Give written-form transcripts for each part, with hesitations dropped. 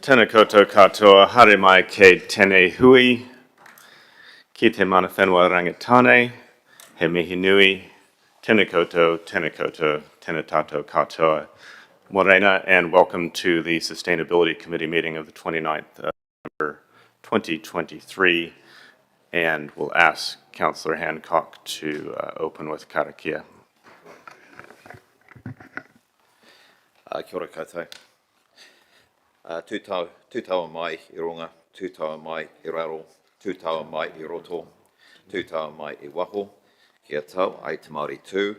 Tēnā koutou katoa, haere mai ke tēnei hui, ki te mana whenua rangitāne, he mihi nui, tēnā koutou, tēnā tātou katoa. Morena, and welcome to the Sustainability Committee meeting of the 29th of November 2023, and we'll ask Councillor Hancock to open with karakia. Kia ora koutou. Tūtaua mai I runga, tūtaua mai I raro, tūtaua mai I roto, tūtaua mai I waho, kia tau ai te Māori tū,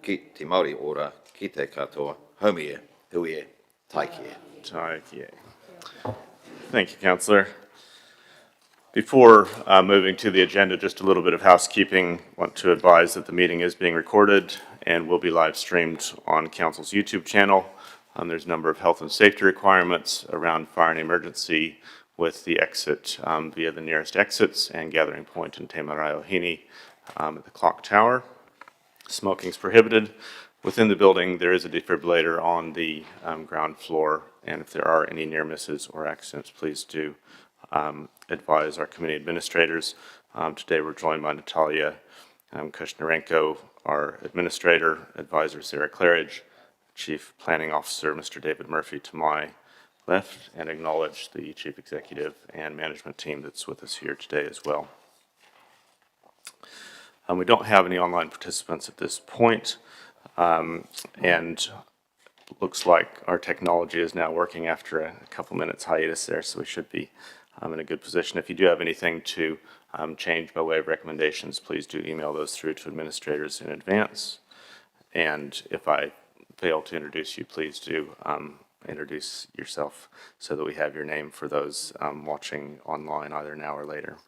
ki te Māori ora, ki te katoa, haumi e, hui e, taiki e. Taiki e. Thank you, Councillor. Before moving to the agenda, just a little bit of housekeeping. I want to advise that the meeting is being recorded and will be live streamed on Council's YouTube channel. There's a number of health and safety requirements around fire and emergency with the exit via the nearest exits and gathering point in Te Maraeohini at the clock tower. Smoking is prohibited. Within the building, there is a defibrillator on the ground floor, and if there are any near misses or accidents, please do advise our committee administrators. Today we're joined by Natalia Kushnarenko, our administrator, advisor Sarah Claridge, Chief Planning Officer Mr. David Murphy to my left, and acknowledge the Chief Executive and management team that's with us here today as well. We don't have any online participants at this point, and looks like our technology is now working after a couple minutes hiatus there, so we should be in a good position. If you do have anything to change by way of recommendations, please do email those through to administrators in advance. And if I fail to introduce you, please do introduce yourself so that we have your name for those watching online either now or later.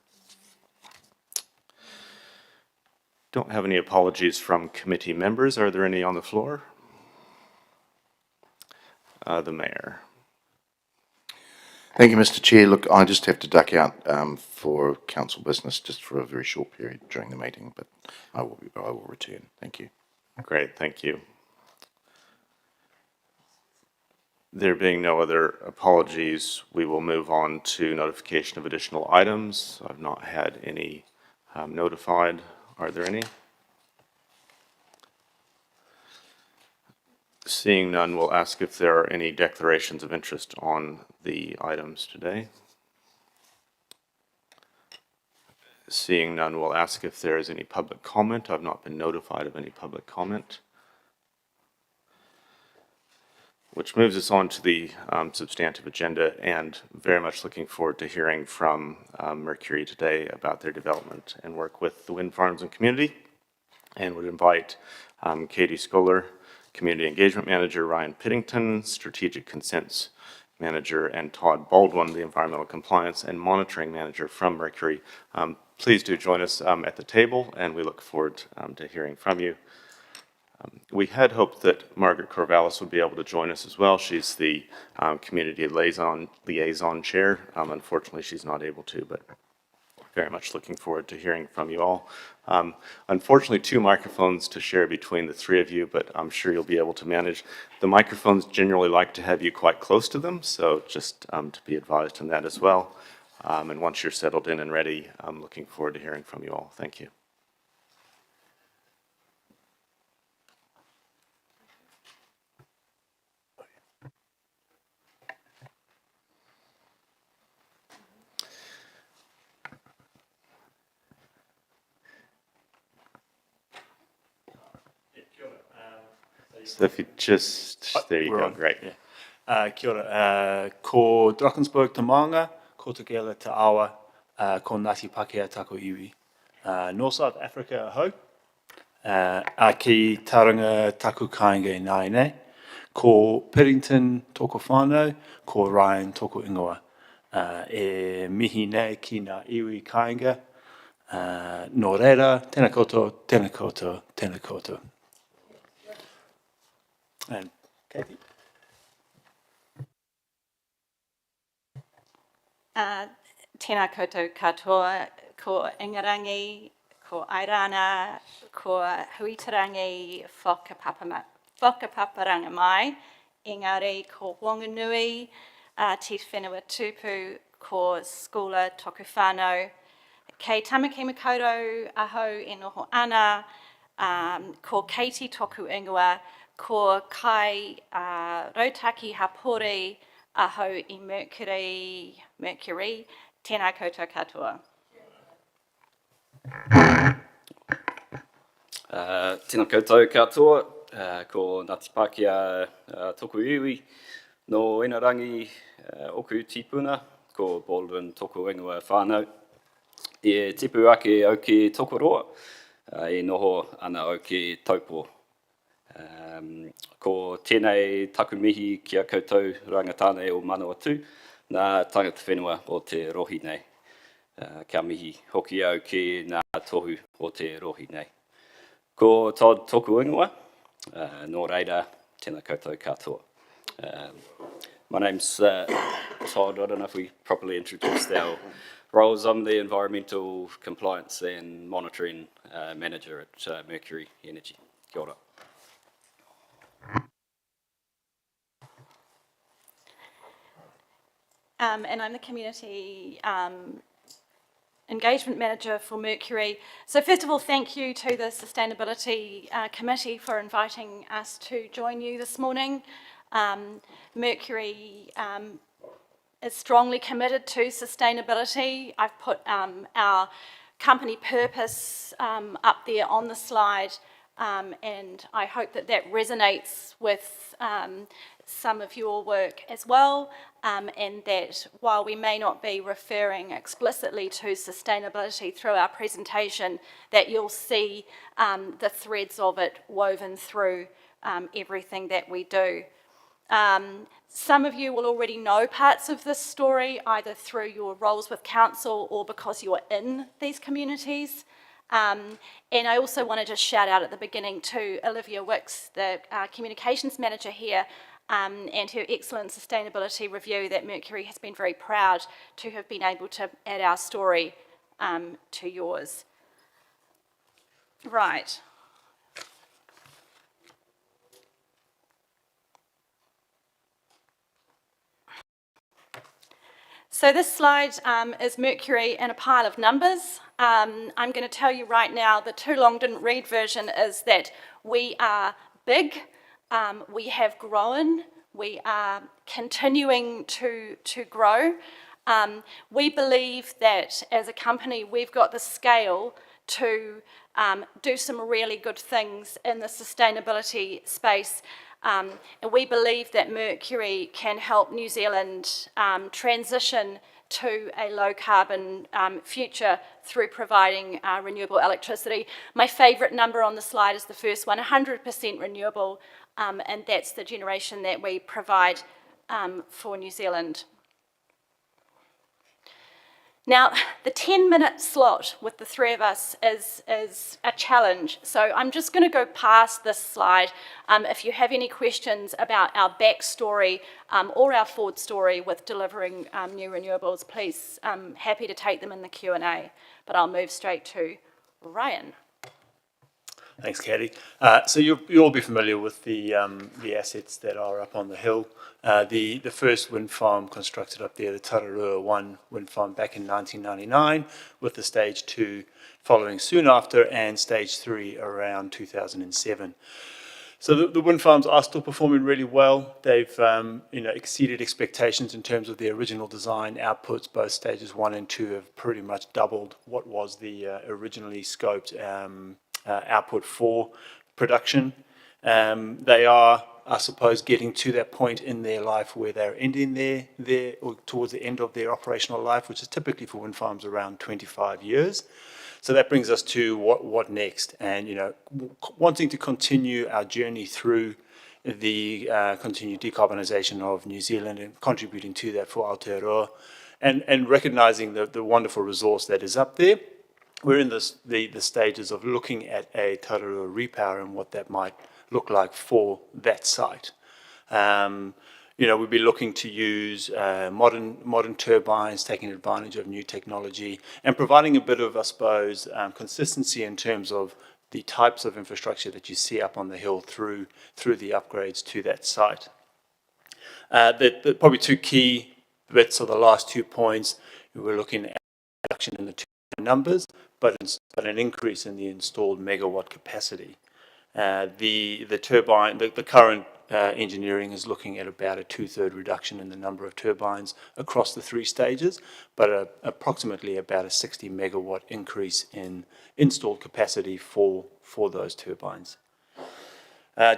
Don't have any apologies from committee members. Are there any on the floor? The Mayor. Thank you, Mr. Chair. Look, I just have to duck out for council business just for a very short period during the meeting, but I will return. Thank you. Great, thank you. There being no other apologies, we will move on to notification of additional items. I've not had any notified. Are there any? Seeing none, we'll ask if there are any declarations of interest on the items today. Seeing none, we'll ask if there is any public comment. I've not been notified of any public comment. Which moves us on to the substantive agenda, and very much looking forward to hearing from Mercury today about their development and work with the wind farms and community. And would invite Katie Scholar, Community Engagement Manager, Ryan Piddington, Strategic Consents Manager, and Todd Baldwin, the Environmental Compliance and Monitoring Manager from Mercury. Please do join us at the table, and we look forward to hearing from you. We had hoped that Margaret Corvallis would be able to join us as well. She's the Community Liaison Chair. Unfortunately, she's not able to, but very much looking forward to hearing from you all. Unfortunately, 2 microphones to share between the 3 of you, but I'm sure you'll be able to manage. The microphones generally like to have you quite close to them, so just to be advised on that as well. And once you're settled in and ready, I'm looking forward to hearing from you all. Thank you. So if you just, there you go, great. Yeah. Kia ora. Ko Drakensberg te maanga, ko te keala te awa, ko Ngāti Pākehā tako iwi. North South Africa ahau, a ki taranga taku kāinga nai nei, ko Piddington toko whānau, ko Ryan toko ingoa. E mihi nei ki ngā iwi kāinga, nō reira, tēnā koutou, tēnā koutou, tēnā koutou. And Katie. Tēnā koutou katoa, ko Ingarangi, ko Airana, ko Huitarangi whakapaparanga mai, engari ko Whanganui, Te Whenua Tupu, ko Skula toku whānau. Kei Tamaki Makaurau aho e noho ana, ko Katie toku ingoa, ko Kai Rautaki Hapori aho I Mercury, tēnā koutou katoa. Tēnā koutou katoa, ko Ngāti Pākehā toku iwi, no Inorangi oku tipuna, ko Baldwin toku ingoa whānau. E tipu ake au ki Tokoroa, e noho ana au ki Taupo. Ko tēnei takumihi kia koutou rangatāne o Manawatu, nā tangata whenua o te rohi nei. Kia mihi hoki au ki ngā tohu o te rohi nei. Ko Todd toku ingoa, nō reira, tēnā koutou katoa. My name's Todd. I don't know if we properly introduced our roles. I'm the Environmental Compliance and Monitoring Manager at Mercury Energy. Kia ora. And I'm the Community Engagement Manager for Mercury. So first of all, thank you to the Sustainability Committee for inviting us to join you this morning. Mercury is strongly committed to sustainability. I've put our company purpose up there on the slide, and I hope that that resonates with some of your work as well, and that while we may not be referring explicitly to sustainability through our presentation, that you'll see the threads of it woven through everything that we do. Some of you will already know parts of this story, either through your roles with council or because you're in these communities. And I also wanted to shout out at the beginning to Olivia Wicks, the communications manager here, and her excellent sustainability review that Mercury has been very proud to have been able to add our story to yours. Right. So this slide is Mercury in a pile of numbers. I'm going to tell you right now, the too long didn't read version is that we are big, we have grown, we are continuing to grow. We believe that as a company we've got the scale to do some really good things in the sustainability space. And we believe that Mercury can help New Zealand transition to a low-carbon future through providing renewable electricity. My favourite number on the slide is the first one, 100% renewable, and that's the generation that we provide for New Zealand. Now, the 10-minute slot with the three of us is a challenge, so I'm just going to go past this slide. If you have any questions about our backstory or our forward story with delivering new renewables, please, I'm happy to take them in the Q&A, but I'll move straight to Ryan. Thanks, Katie. So you'll all be familiar with the assets that are up on the hill. The first wind farm constructed up there, the Tararua 1 wind farm back in 1999, with the stage 2 following soon after, and stage 3 around 2007. So the wind farms are still performing really well. They've exceeded expectations in terms of their original design outputs. Both stages 1 and 2 have pretty much doubled what was the originally scoped output for production. They are, I suppose, getting to that point in their life where they're ending their or towards the end of their operational life, which is typically for wind farms around 25 years. So that brings us to what next, and wanting to continue our journey through the continued decarbonisation of New Zealand and contributing to that for Aotearoa, and recognising the wonderful resource that is up there. We're in the stages of looking at a Tararua repower and what that might look like for that site. We'd be looking to use modern turbines, taking advantage of new technology, and providing a bit of, I suppose, consistency in terms of the types of infrastructure that you see up on the hill through the upgrades to that site. The probably two key bits are the last 2 points. We're looking at reduction in the turbine numbers, but an increase in the installed megawatt capacity. The turbine, the current engineering is looking at about a 2/3 reduction in the number of turbines across the 3 stages, but approximately about a 60 megawatt increase in installed capacity for those turbines.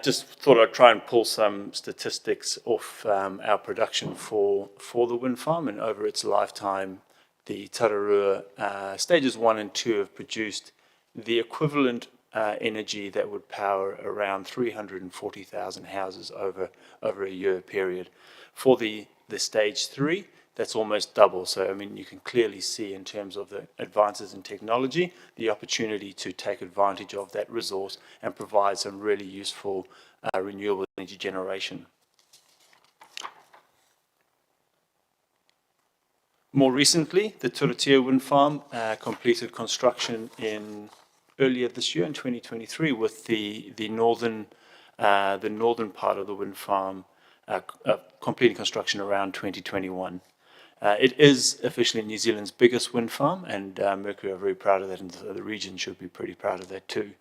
Just thought I'd try and pull some statistics off our production for the wind farm, and over its lifetime, the Tararua stages 1 and 2 have produced the equivalent energy that would power around 340,000 houses over a year period. For the stage 3, that's almost double. So, I mean, you can clearly see in terms of the advances in technology, the opportunity to take advantage of that resource and provide some really useful renewable energy generation. More recently, the Turitea wind farm completed construction earlier this year in 2023, with the northern part of the wind farm completing construction around 2021. It is officially New Zealand's biggest wind farm, and Mercury are very proud of that, and the region should be pretty proud of that too.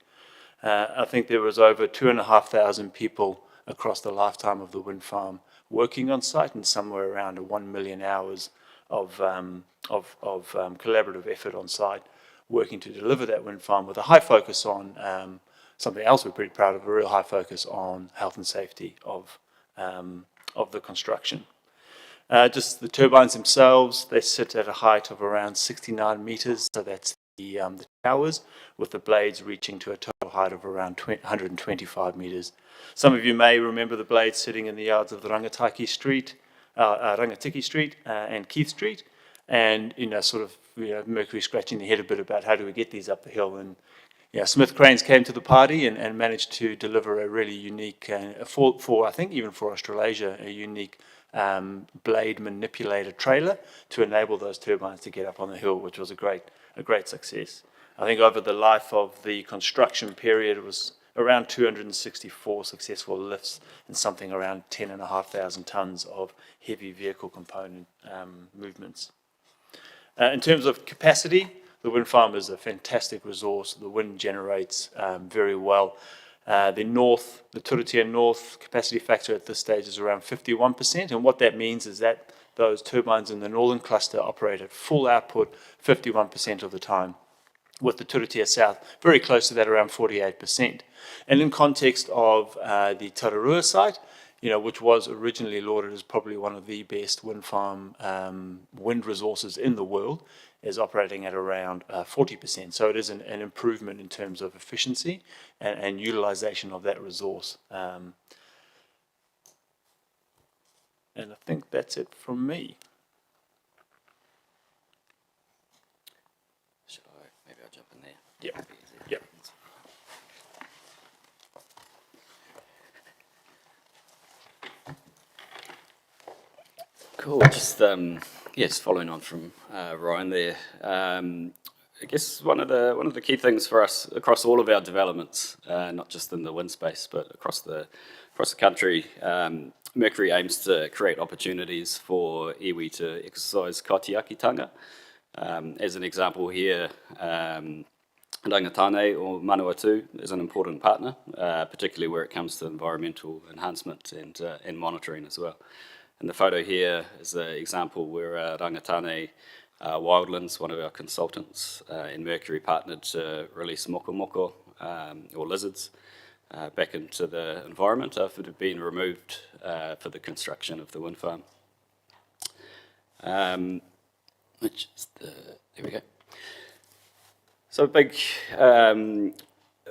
I think there was over 2,500 people across the lifetime of the wind farm working on site, and somewhere around 1 million hours of collaborative effort on site, working to deliver that wind farm with a high focus on something else we're pretty proud of, a real high focus on health and safety of the construction. Just the turbines themselves, they sit at a height of around 69 metres, so that's the towers, with the blades reaching to a total height of around 125 metres. Some of you may remember the blades sitting in the yards of the Rangatiki Street and Keith Street, and Mercury scratching their head a bit about how do we get these up the hill. And Smith Cranes came to the party and managed to deliver a really unique, for I think even for Australasia, a unique blade manipulator trailer to enable those turbines to get up on the hill, which was a great success. I think over the life of the construction period, it was around 264 successful lifts and something around 10,500 tonnes of heavy vehicle component movements. In terms of capacity, the wind farm is a fantastic resource. The wind generates very well. The Turitea North capacity factor at this stage is around 51%, and what that means is that those turbines in the northern cluster operate at full output 51% of the time, with the Turitea South very close to that, around 48%. And in context of the Tararua site, which was originally lauded as probably one of the best wind farm wind resources in the world, is operating at around 40%. So it is an improvement in terms of efficiency and utilization of that resource. And I think that's it from me. Maybe I'll jump in there. Yep. Yep. Cool. Just following on from Ryan there. I guess one of the key things for us across all of our developments, not just in the wind space, but across the country, Mercury aims to create opportunities for iwi to exercise kaitiakitanga. As an example here, Rangatane or Manawatu is an important partner, particularly where it comes to environmental enhancement and monitoring as well. And the photo here is an example where Rangatane Wildlands, one of our consultants in Mercury, partnered to release moko or lizards back into the environment after it had been removed for the construction of the wind farm. There we go. So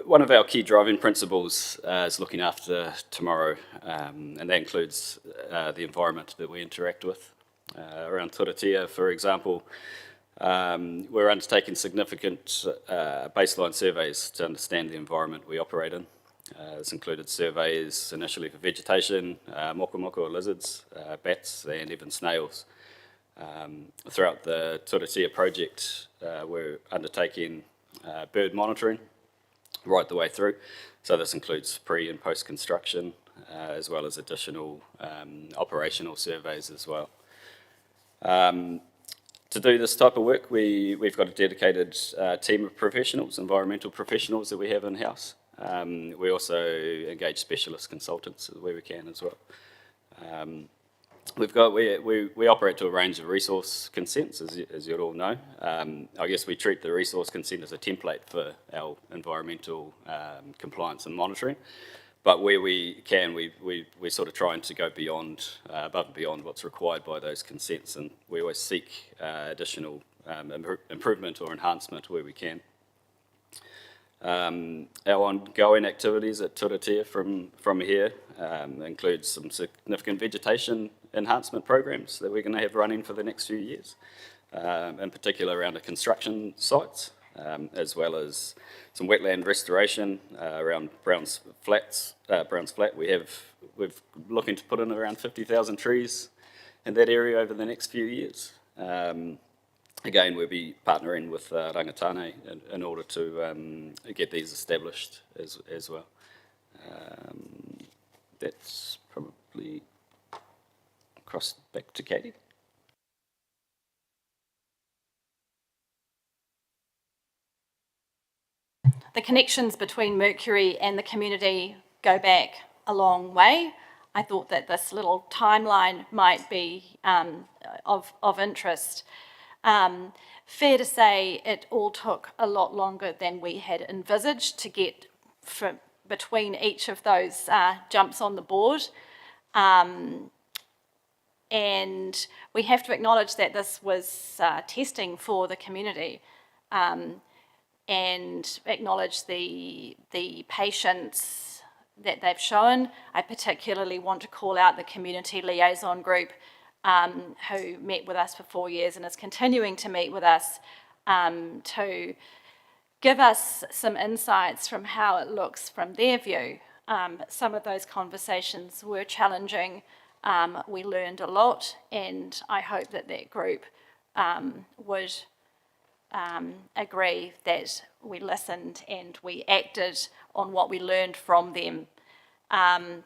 one of our key driving principles is looking after tomorrow, and that includes the environment that we interact with. Around Turitea, for example, we're undertaking significant baseline surveys to understand the environment we operate in. This included surveys initially for vegetation, moko or lizards, bats, and even snails. Throughout the Turitea project, we're undertaking bird monitoring right the way through. So this includes pre and post construction, as well as additional operational surveys as well. To do this type of work, we've got a dedicated team of professionals, environmental professionals that we have in-house. We also engage specialist consultants where we can as well. We operate to a range of resource consents, as you'll all know. I guess we treat the resource consent as a template for our environmental compliance and monitoring. But where we can, we're sort of trying to go beyond, above and beyond what's required by those consents, and we always seek additional improvement or enhancement where we can. Our ongoing activities at Turitea from here include some significant vegetation enhancement programs that we're going to have running for the next few years, in particular around the construction sites, as well as some wetland restoration around Browns Flat. We're looking to put in around 50,000 trees in that area over the next few years. Again, we'll be partnering with Rangatane in order to get these established as well. That's probably across back to Katie. The connections between Mercury and the community go back a long way. I thought that this little timeline might be of interest. Fair to say it all took a lot longer than we had envisaged to get from between each of those jumps on the board. And we have to acknowledge that this was testing for the community. And acknowledge the patience that they've shown. I particularly want to call out the community liaison group who met with us for 4 years and is continuing to meet with us to give us some insights from how it looks from their view. Some of those conversations were challenging. We learned a lot, and I hope that that group would agree that we listened and we acted on what we learned from them. I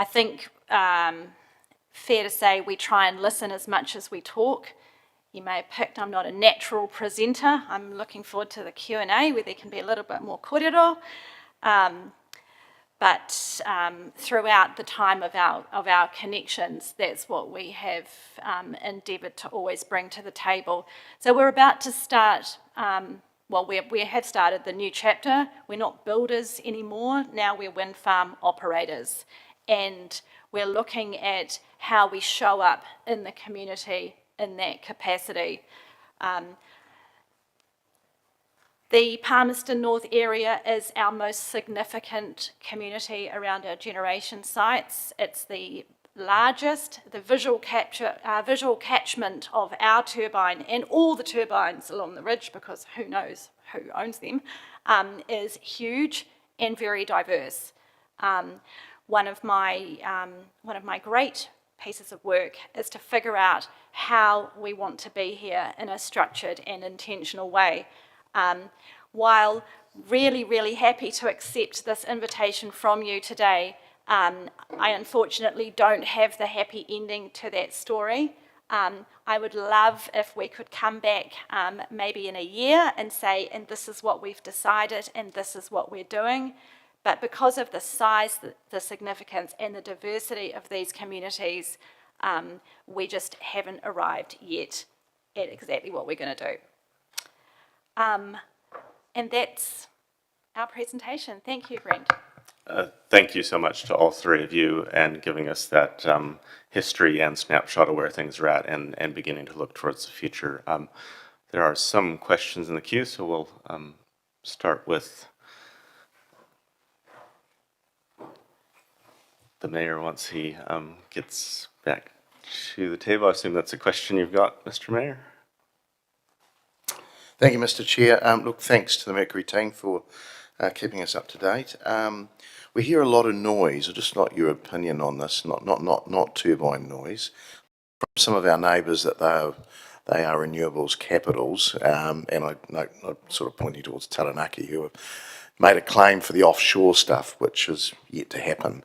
think fair to say we try and listen as much as we talk. You may have picked I'm not a natural presenter. I'm looking forward to the Q&A where there can be a little bit more kōrero. But throughout the time of our connections, that's what we have endeavoured to always bring to the table. So we're about to start, we have started the new chapter. We're not builders anymore. Now we're wind farm operators. And we're looking at how we show up in the community in that capacity. The Palmerston North area is our most significant community around our generation sites. It's the largest, the visual catchment of our turbine and all the turbines along the ridge, because who knows who owns them, is huge and very diverse. One of my great pieces of work is to figure out how we want to be here in a structured and intentional way. While really, really happy to accept this invitation from you today, I unfortunately don't have the happy ending to that story. I would love if we could come back maybe in a year and say, and this is what we've decided and this is what we're doing. But because of the size, the significance and the diversity of these communities, we just haven't arrived yet at exactly what we're going to do. And that's our presentation. Thank you, Brent. Thank you so much to all three of you and giving us that history and snapshot of where things are at and beginning to look towards the future. There are some questions in the queue, so we'll start with the mayor once he gets back to the table. I assume that's a question you've got, Mr. Mayor? Thank you, Mr. Chair. Look, thanks to the Mercury team for keeping us up to date. We hear a lot of noise, or just not your opinion on this, not turbine noise, from some of our neighbours that they are renewables capitals, and I sort of pointing towards Taranaki, who are made a claim for the offshore stuff, which is yet to happen.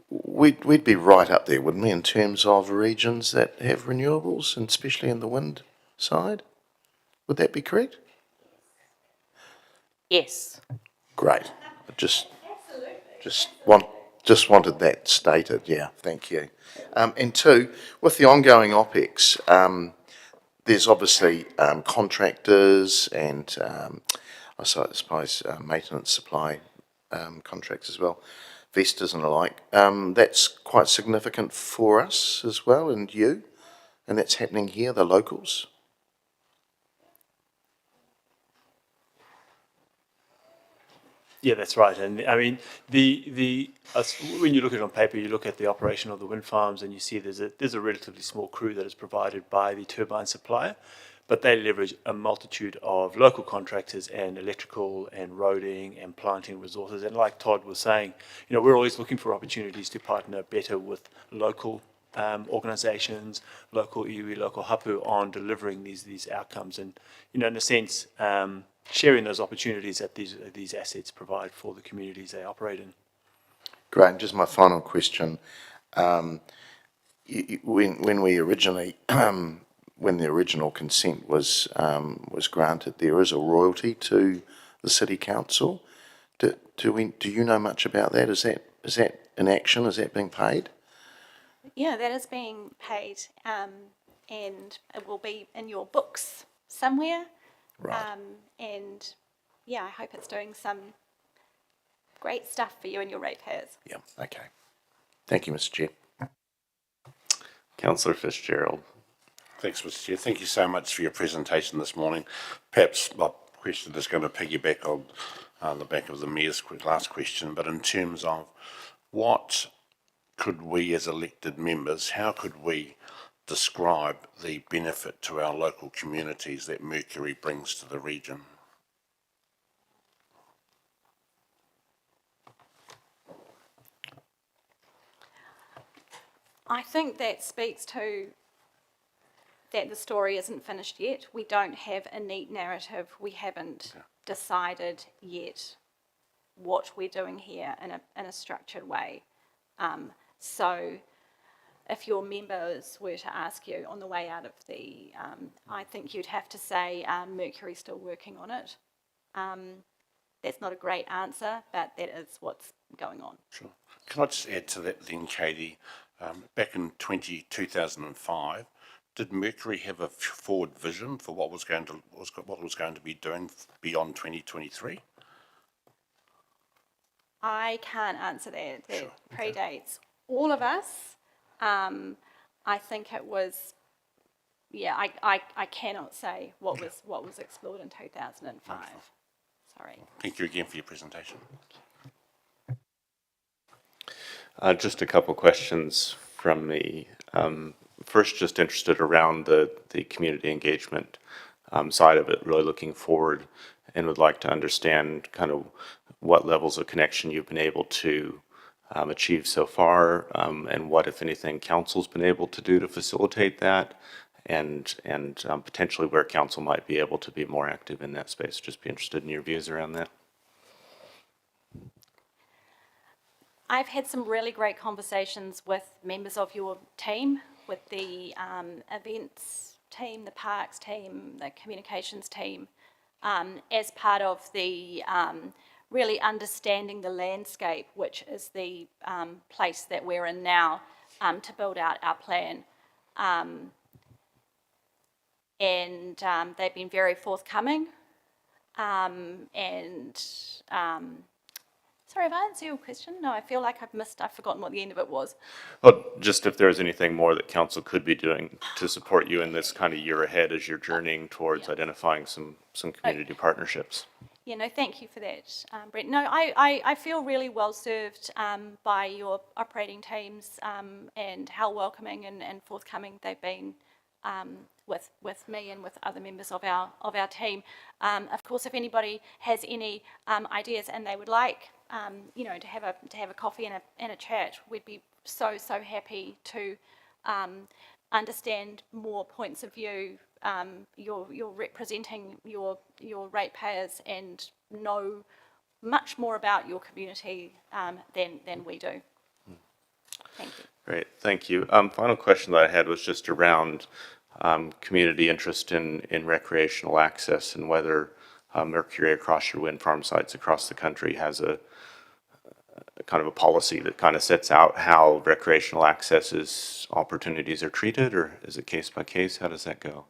We'd be right up there, wouldn't we, in terms of regions that have renewables, and especially in the wind side? Would that be correct? Yes. Great. I just wanted that stated. Yeah, thank you. And two, with the ongoing OPEX, there's obviously contractors and I suppose maintenance supply contracts as well, Vestas and the like. That's quite significant for us as well, and you, and that's happening here, the locals. Yeah, that's right. And I mean, when you look at it on paper, you look at the operation of the wind farms and you see there's a relatively small crew that is provided by the turbine supplier, but they leverage a multitude of local contractors and electrical and roading and planting resources. And like Todd was saying, we're always looking for opportunities to partner better with local organisations, local iwi, local hapu on delivering these outcomes. And, in a sense, sharing those opportunities that these assets provide for the communities they operate in. Great. And just my final question: when we originally, when the original consent was granted, there is a royalty to the city council. Do you know much about that? Is that in action? Is that being paid? Yeah, that is being paid, and it will be in your books somewhere. Right. And yeah, I hope it's doing some great stuff for you and your ratepayers. Yeah. Okay. Thank you, Mr. Chair. Councillor Fitzgerald. Thanks, Mr. Chair. Thank you so much for your presentation this morning. Perhaps my question is going to piggyback on the back of the Mayor's last question, but in terms of what could we as elected members, how could we describe the benefit to our local communities that Mercury brings to the region? I think that speaks to that the story isn't finished yet. We don't have a neat narrative. We haven't decided yet what we're doing here in a structured way. So if your members were to ask you on the way out of the, I think you'd have to say Mercury's still working on it. That's not a great answer, but that is what's going on. Sure. Can I just add to that then, Katie? Back in 2005, did Mercury have a forward vision for what was going to be doing beyond 2023? I can't answer that. That Sure. predates all of us. I think it was, yeah, I cannot say what was explored in 2005. Wonderful. Sorry. Thank you again for your presentation. Just a couple questions from me. First, just interested around the community engagement side of it, really looking forward, and would like to understand kind of what levels of connection you've been able to achieve so far, and what, if anything, council's been able to do to facilitate that, and potentially where council might be able to be more active in that space. Just be interested in your views around that. I've had some really great conversations with members of your team, with the events team, the parks team, the communications team, as part of the really understanding the landscape, which is the place that we're in now, to build out our plan. And they've been very forthcoming. Sorry, have I answered your question? No, I feel like I've forgotten what the end of it was. Well, just if there's anything more that council could be doing to support you in this kind of year ahead as you're journeying towards identifying some community partnerships. Yeah, no, thank you for that, Brett. No, I feel really well served by your operating teams and how welcoming and forthcoming they've been with me and with other members of our team. Of course, if anybody has any ideas and they would like, to have a coffee and a chat, we'd be so happy to understand more points of view. You're representing your ratepayers, and know much more about your community than we do. Thank you. Great, thank you. Final question that I had was just around community interest in recreational access and whether Mercury across your wind farm sites across the country has a kind of a policy that kind of sets out how recreational access opportunities are treated, or is it case by case? How does that go?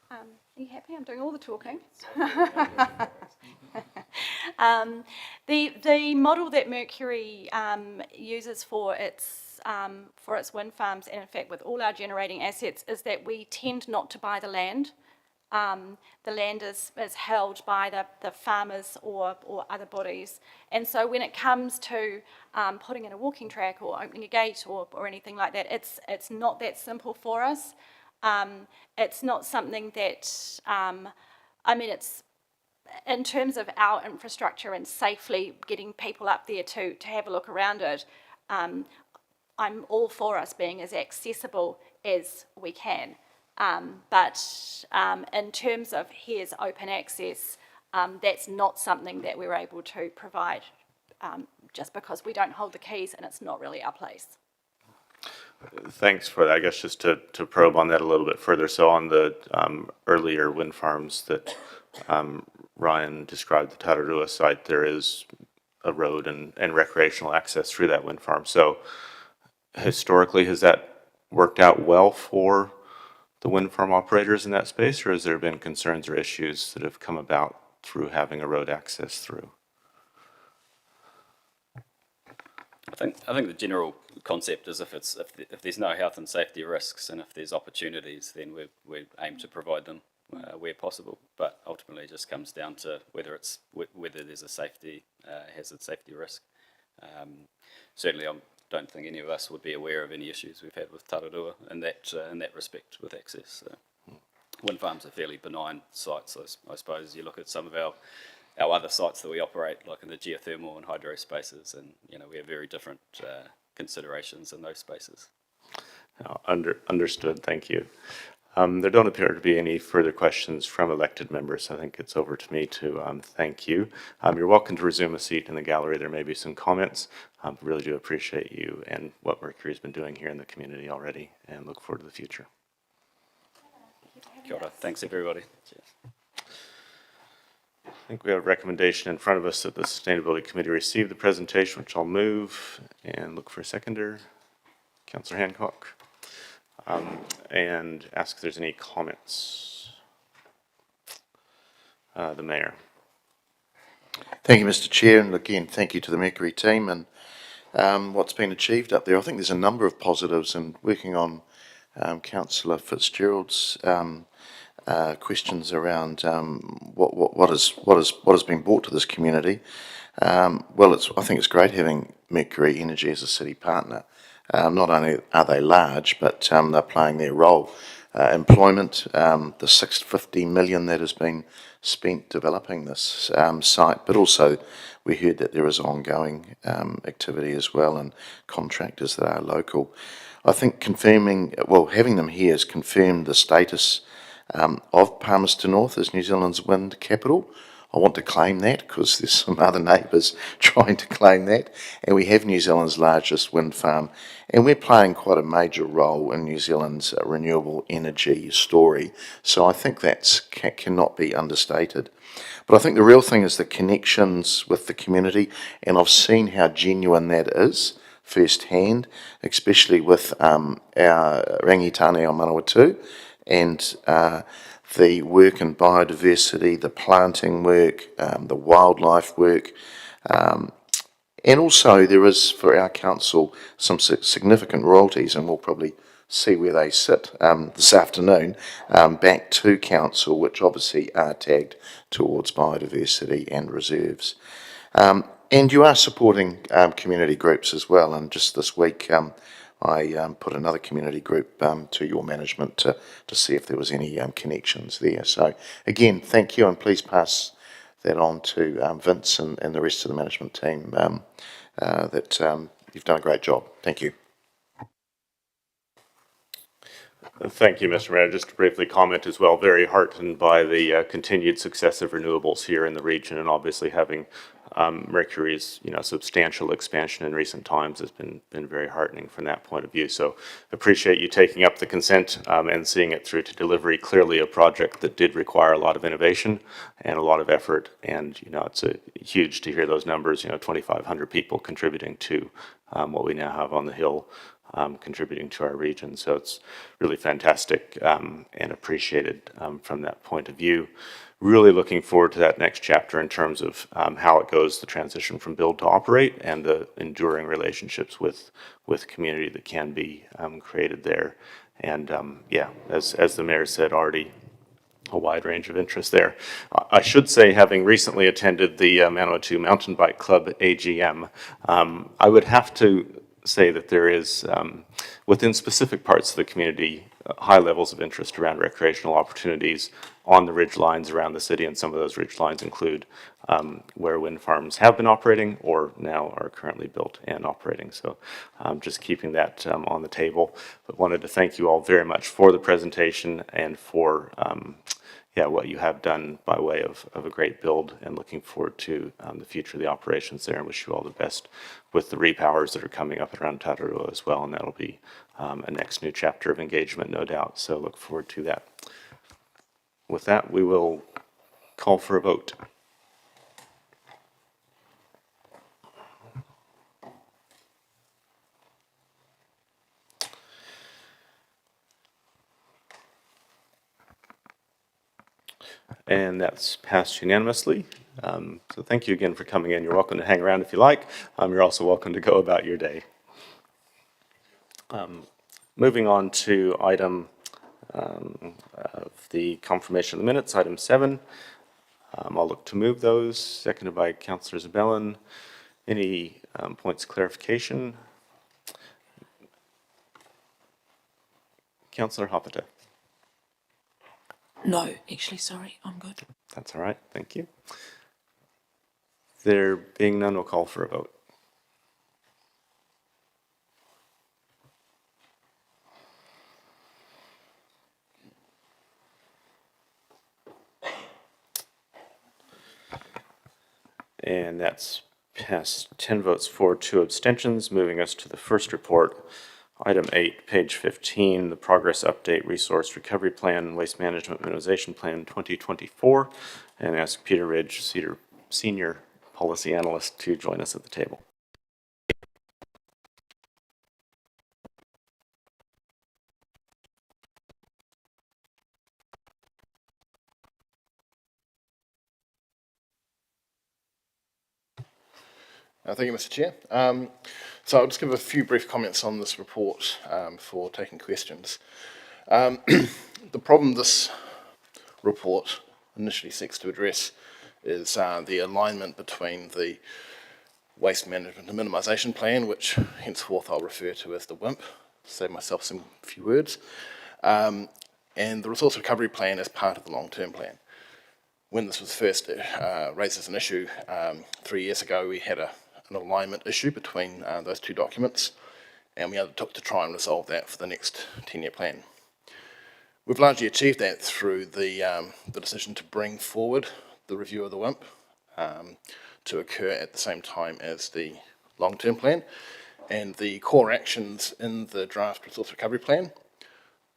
Are you happy? I'm doing all the talking. The model that Mercury uses for its wind farms, and in fact with all our generating assets, is that we tend not to buy the land. The land is held by the farmers or other bodies. And so when it comes to putting in a walking track or opening a gate or anything like that, it's not that simple for us. It's not something that, it's in terms of our infrastructure and safely getting people up there to have a look around it, I'm all for us being as accessible as we can. But in terms of here's open access, that's not something that we're able to provide just because we don't hold the keys and it's not really our place. Thanks for that. I guess just to probe on that a little bit further. So on the earlier wind farms that Ryan described, the Tararua site, there is a road and recreational access through that wind farm. So historically, has that worked out well for the wind farm operators in that space, or has there been concerns or issues that have come about through having a road access through? I think the general concept is if there's no health and safety risks and if there's opportunities, then we aim to provide them where possible. But ultimately, it just comes down to whether there's a safety hazard, safety risk. Certainly, I don't think any of us would be aware of any issues we've had with Tararua in that respect with access. So, wind farms are fairly benign sites, I suppose. You look at some of our other sites that we operate, like in the geothermal and hydro spaces, and we have very different considerations in those spaces. Understood. Thank you. There don't appear to be any further questions from elected members. I think it's over to me to thank you. You're welcome to resume a seat in the gallery. There may be some comments. Really do appreciate you and what Mercury's been doing here in the community already, and look forward to the future. Kia ora. Thanks, everybody. Cheers. I think we have a recommendation in front of us that the Sustainability Committee receive the presentation, which I'll move and look for a seconder. Councillor Hancock. And ask if there's any comments. The Mayor. Thank you, Mr. Chair, and again, thank you to the Mercury team and what's been achieved up there. I think there's a number of positives, and working on Councillor Fitzgerald's questions around what has been brought to this community. I think it's great having Mercury Energy as a city partner. Not only are they large, but they're playing their role. Employment, the 650 million that has been spent developing this site, but also we heard that there is ongoing activity as well and contractors that are local. I think having them here has confirmed the status of Palmerston North as New Zealand's wind capital. I want to claim that because there's some other neighbours trying to claim that. And we have New Zealand's largest wind farm. And we're playing quite a major role in New Zealand's renewable energy story. So I think that cannot be understated. But I think the real thing is the connections with the community. And I've seen how genuine that is firsthand, especially with our Rangitane on Manawatu and the work in biodiversity, the planting work, the wildlife work, and also there is for our council some significant royalties, and we'll probably see where they sit this afternoon, back to council, which obviously are tagged towards biodiversity and reserves. And you are supporting community groups as well, and just this week I put another community group to your management to see if there was any connections there. So again, thank you, and please pass that on to Vince and the rest of the management team that you've done a great job. Thank you. Thank you, Mr. Mayor. Just to briefly comment as well, very heartened by the continued success of renewables here in the region, and obviously having Mercury's, substantial expansion in recent times has been very heartening from that point of view. So appreciate you taking up the consent and seeing it through to delivery. Clearly a project that did require a lot of innovation and a lot of effort, and it's huge to hear those numbers. 2,500 people contributing to what we now have on the Hill. Contributing to our region. So it's really fantastic and appreciated from that point of view. Really looking forward to that next chapter in terms of how it goes, the transition from build to operate, and the enduring relationships with community that can be created there. And as the mayor said, already a wide range of interest there. I should say, having recently attended the Manawatu Mountain Bike Club AGM, I would have to say that there is, within specific parts of the community, high levels of interest around recreational opportunities on the ridge lines around the city, and some of those ridge lines include where wind farms have been operating or now are currently built and operating. So just keeping that on the table. But wanted to thank you all very much for the presentation and for what you have done by way of a great build, and looking forward to the future of the operations there, and wish you all the best with the repowers that are coming up around Tararua as well, and that'll be a next new chapter of engagement, no doubt. So look forward to that. With that, we will call for a vote. And that's passed unanimously. So thank you again for coming in. You're welcome to hang around if you like. You're also welcome to go about your day. Moving on to item of the confirmation of the minutes, item 7. I'll look to move those, seconded by Councillor Zabellin. Any points of clarification? Councillor Hopeta. No, actually, sorry, I'm good. That's all right, thank you. There being none, we'll call for a vote. And that's passed 10 votes for, 2 abstentions, moving us to the first report. Item 8, page 15, the Progress Update Resource Recovery Plan, Waste Management Minimization Plan 2024, and ask Peter Ridge, Senior Policy Analyst, to join us at the table. Thank you, Mr. Chair. So I'll just give a few brief comments on this report before taking questions. The problem this report initially seeks to address is the alignment between the Waste Management and Minimisation Plan, which henceforth I'll refer to as the WIMP, to save myself some few words, and the Resource Recovery Plan as part of the long-term plan. When this was first raised as an issue 3 years ago, we had an alignment issue between those two documents, and we undertook to try and resolve that for the next 10-year plan. We've largely achieved that through the decision to bring forward the review of the WIMP to occur at the same time as the long-term plan, and the core actions in the draft Resource Recovery Plan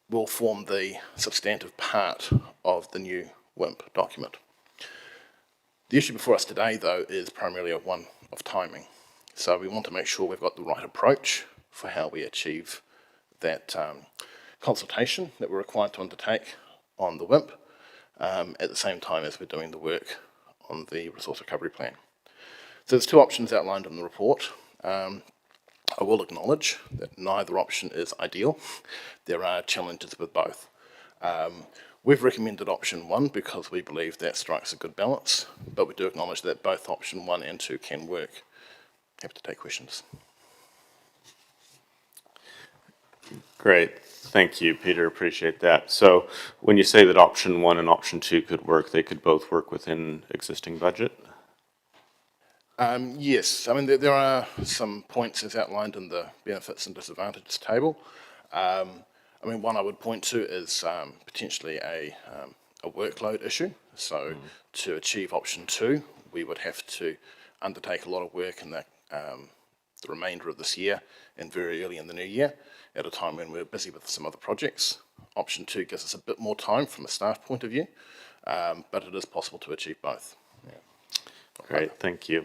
will form the substantive part of the new WIMP document. The issue before us today, though, is primarily one of timing. So we want to make sure we've got the right approach for how we achieve that consultation that we're required to undertake on the WIMP at the same time as we're doing the work on the Resource Recovery Plan. So there's 2 options outlined in the report. I will acknowledge that neither option is ideal. There are challenges with both. We've recommended option 1 because we believe that strikes a good balance, but we do acknowledge that both option 1 and 2 can work. Happy to take questions. Great, thank you, Peter, appreciate that. So when you say that option 1 and option 2 could work, they could both work within existing budget? Yes, I mean there are some points as outlined in the benefits and disadvantages table. I mean, one I would point to is potentially a workload issue. So to achieve option 2, we would have to undertake a lot of work in the remainder of this year and very early in the new year at a time when we're busy with some other projects. Option 2 gives us a bit more time from a staff point of view, but it is possible to achieve both. Great, thank you.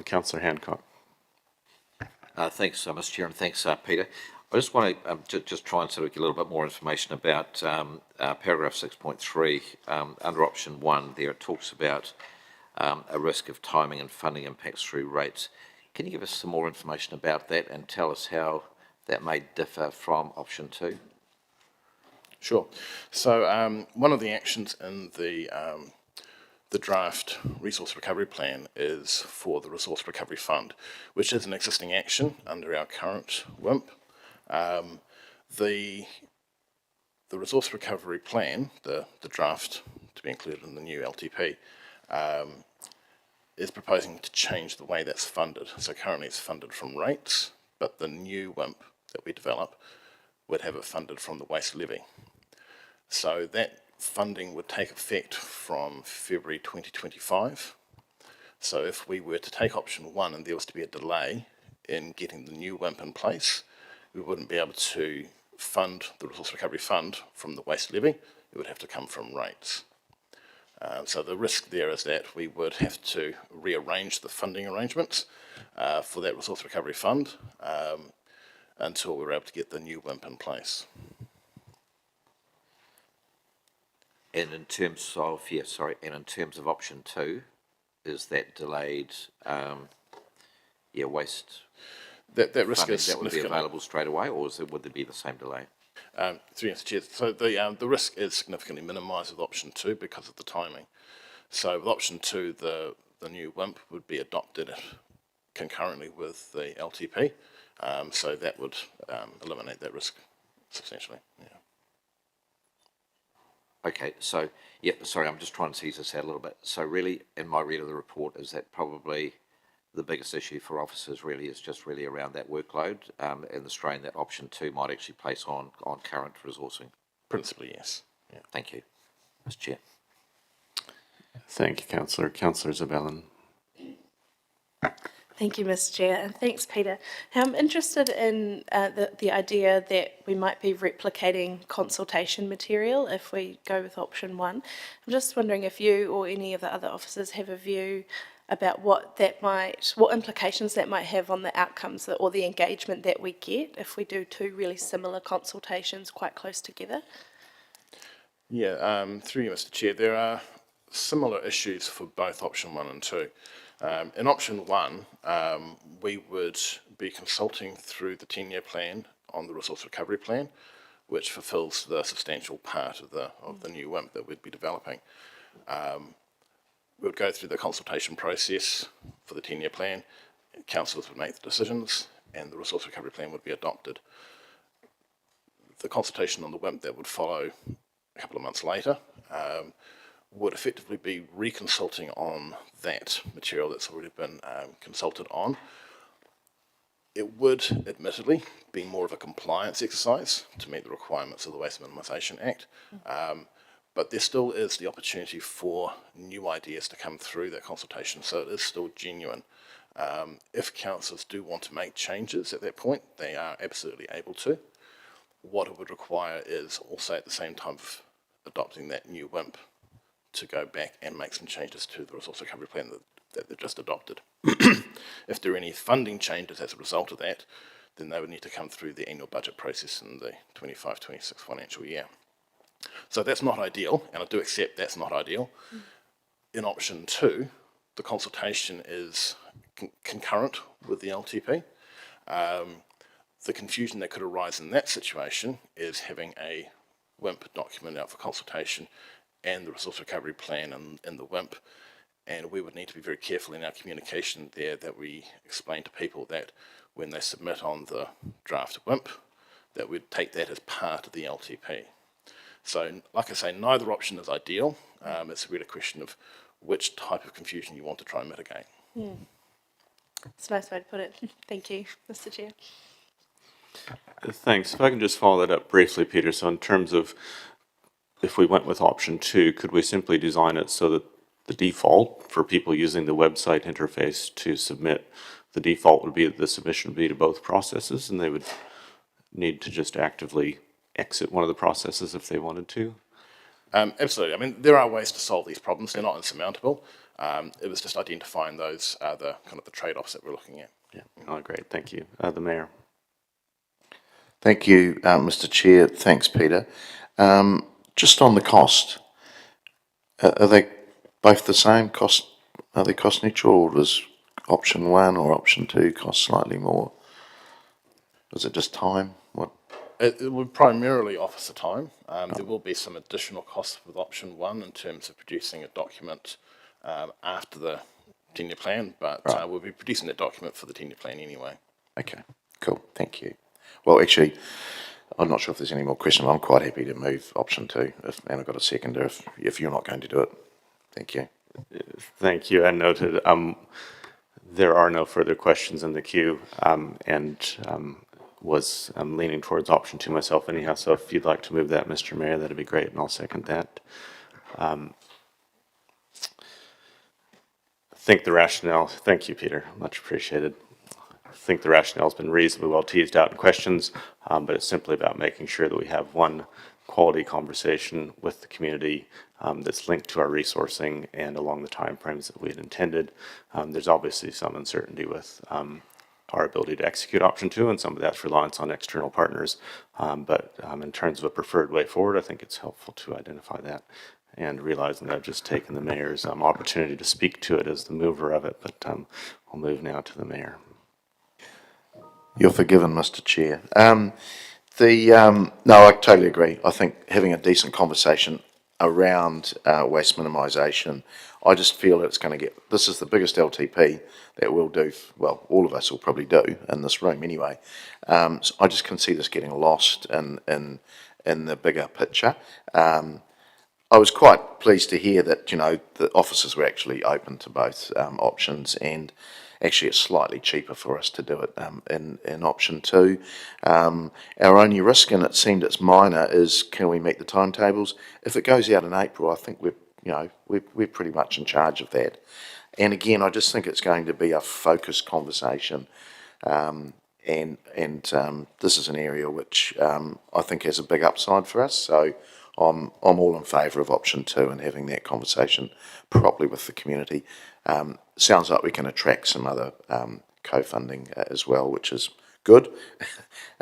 Councillor Hancock. Thanks, Mr Chair, and thanks, Peter. I just want to just try and sort of get a little bit more information about paragraph 6.3. Under option 1 there, it talks about a risk of timing and funding impacts through rates. Can you give us some more information about that and tell us how that may differ from option 2? Sure. So one of the actions in the draft resource recovery plan is for the Resource Recovery Fund, which is an existing action under our current WIMP. The Resource Recovery Plan, the draft to be included in the new LTP, is proposing to change the way that's funded. So currently it's funded from rates, but the new WIMP that we develop would have it funded from the waste levy. So that funding would take effect from February 2025. So if we were to take option 1 and there was to be a delay in getting the new WIMP in place, we wouldn't be able to fund the Resource Recovery Fund from the waste levy. It would have to come from rates. So the risk there is that we would have to rearrange the funding arrangements for that Resource Recovery Fund until we're able to get the new WIMP in place. And in terms of, and in terms of option 2, is that delayed, waste That risk funding is that would be significant. available straight away, or would there be the same delay? Through Mr. Chair. So the risk is significantly minimised with option 2 because of the timing. So with option 2, the new WIMP would be adopted concurrently with the LTP. So that would eliminate that risk substantially. Yeah. Okay, so, sorry, I'm just trying to tease this out a little bit. So really, in my read of the report, is that probably the biggest issue for officers really is just really around that workload and the strain that option 2 might actually place on current resourcing? Principally, yes. Yeah. Thank you, Mr Chair. Thank you, Councillor. Councillor Zabellan. Thank you, Mr. Chair, and thanks, Peter. I'm interested in the idea that we might be replicating consultation material if we go with option 1. I'm just wondering if you or any of the other officers have a view about what implications that might have on the outcomes or the engagement that we get if we do 2 really similar consultations quite close together. Yeah, through you, Mr. Chair, there are similar issues for both option 1 and 2. In option 1, we would be consulting through the 10-year plan on the Resource Recovery Plan, which fulfills the substantial part of the new WIMP that we'd be developing. We would go through the consultation process for the 10-year plan, councillors would make the decisions, and the Resource Recovery Plan would be adopted. The consultation on the WIMP that would follow a couple of months later would effectively be reconsulting on that material that's already been consulted on. It would, admittedly, be more of a compliance exercise to meet the requirements of the Waste Minimisation Act, but there still is the opportunity for new ideas to come through that consultation, so it is still genuine. If councillors do want to make changes at that point, they are absolutely able to. What it would require is also at the same time of adopting that new WIMP to go back and make some changes to the Resource Recovery Plan that they've just adopted. If there are any funding changes as a result of that, then they would need to come through the annual budget process in the 25-26 financial year. So that's not ideal, and I do accept that's not ideal. In option 2, the consultation is concurrent with the LTP. The confusion that could arise in that situation is having a WIMP document out for consultation and the Resource Recovery Plan in the WIMP, and we would need to be very careful in our communication there that we explain to people that when they submit on the draft WIMP, that we'd take that as part of the LTP. So, like I say, neither option is ideal. It's really a question of which type of confusion you want to try and mitigate. It's a nice way to put it. Thank you, Mr. Chair. Thanks. If I can just follow that up briefly, Peter. So in terms of if we went with option 2, could we simply design it so that the default for people using the website interface to submit, the default would be that the submission would be to both processes, and they would need to just actively exit one of the processes if they wanted to? Absolutely. I mean, there are ways to solve these problems. They're not insurmountable. It was just identifying those are the kind of the trade-offs that we're looking at. Yeah. Oh, great. Thank you. The Mayor. Thank you, Mr. Chair. Thanks, Peter. Just on the cost, are they both the same cost? Are they cost neutral, or does option 1 or option 2 cost slightly more? Is it just time? What? It would primarily office the time. There will be some additional costs with option 1 in terms of producing a document after the 10-year plan, but we'll be producing that document for the 10-year plan anyway. Okay, cool. Thank you. Well, actually, I'm not sure if there's any more questions. I'm quite happy to move option 2, and I've got a seconder if you're not going to do it. Thank you. Thank you. And noted, there are no further questions in the queue, and was leaning towards option 2 myself anyhow. So if you'd like to move that, Mr. Mayor, that'd be great, and I'll second that. I think the rationale, thank you, Peter, much appreciated. I think the rationale has been reasonably well teased out in questions, but it's simply about making sure that we have one quality conversation with the community that's linked to our resourcing and along the timeframes that we had intended. There's obviously some uncertainty with our ability to execute option 2, and some of that's reliance on external partners. But in terms of a preferred way forward, I think it's helpful to identify that, and realizing that I've just taken the Mayor's opportunity to speak to it as the mover of it, but I'll move now to the Mayor. You're forgiven, Mr. Chair. No, I totally agree. I think having a decent conversation around waste minimisation, I just feel it's going to get, this is the biggest LTP that we'll do, well, all of us will probably do in this room anyway. So I just can see this getting lost in the bigger picture. I was quite pleased to hear that, you know, the officers were actually open to both options, and actually it's slightly cheaper for us to do it in option 2. Our only risk, and it seemed it's minor, is can we meet the timetables? If it goes out in April, I think we're pretty much in charge of that. And again, I just think it's going to be a focused conversation, and this is an area which I think has a big upside for us. So I'm all in favour of option 2 and having that conversation properly with the community. Sounds like we can attract some other co-funding as well, which is good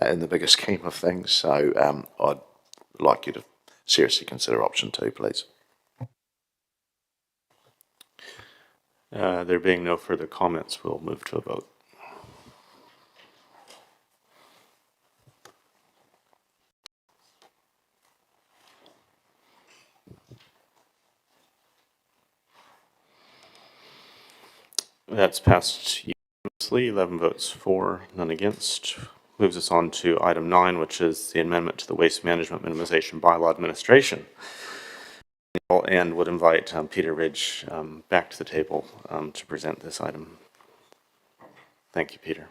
in the bigger scheme of things. So I'd like you to seriously consider option 2, please. There being no further comments, we'll move to a vote. That's passed unanimously, 11 votes for, none against. Moves us on to item 9, which is the amendment to the Waste Management Minimization Bylaw Administration. And would invite Peter Ridge back to the table to present this item. Thank you, Peter.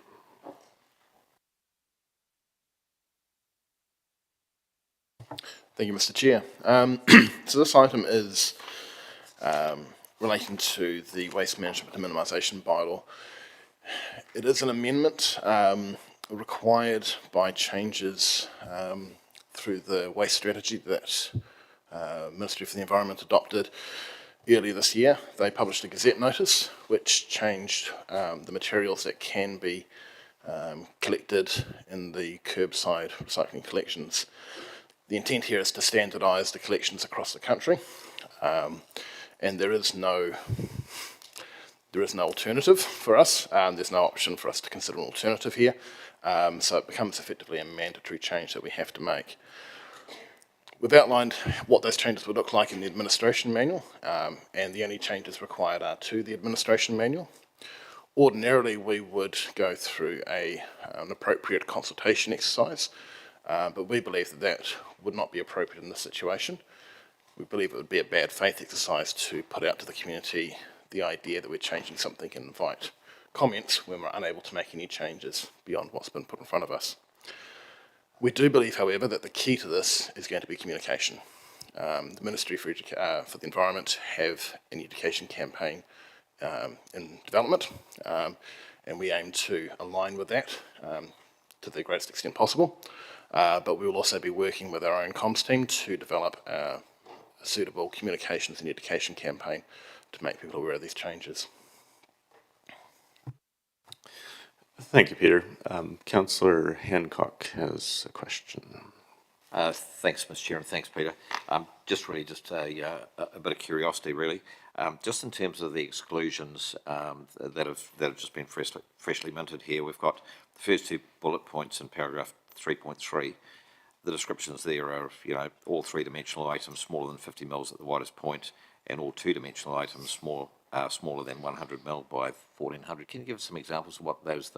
Thank you, Mr. Chair. So this item is relating to the Waste Management and Minimisation Bylaw. It is an amendment required by changes through the waste strategy that Ministry for the Environment adopted earlier this year. They published a Gazette notice which changed the materials that can be collected in the curbside recycling collections. The intent here is to standardise the collections across the country, and there is no alternative for us. There's no option for us to consider an alternative here, so it becomes effectively a mandatory change that we have to make. We've outlined what those changes would look like in the administration manual, and the only changes required are to the administration manual. Ordinarily, we would go through an appropriate consultation exercise, but we believe that that would not be appropriate in this situation. We believe it would be a bad faith exercise to put out to the community the idea that we're changing something and invite comments when we're unable to make any changes beyond what's been put in front of us. We do believe, however, that the key to this is going to be communication. The Ministry for the Environment have an education campaign in development, and we aim to align with that to the greatest extent possible. But we will also be working with our own comms team to develop a suitable communications and education campaign to make people aware of these changes. Thank you, Peter. Councillor Hancock has a question. Thanks, Mr. Chair, and thanks, Peter. Just a bit of curiosity, really. Just in terms of the exclusions that have just been freshly minted here, we've got the first two bullet points in paragraph 3.3. The descriptions there are, all three-dimensional items smaller than 50 mils at the widest point, and all two-dimensional items smaller than 100 mil by 1400. Can you give us some examples of what those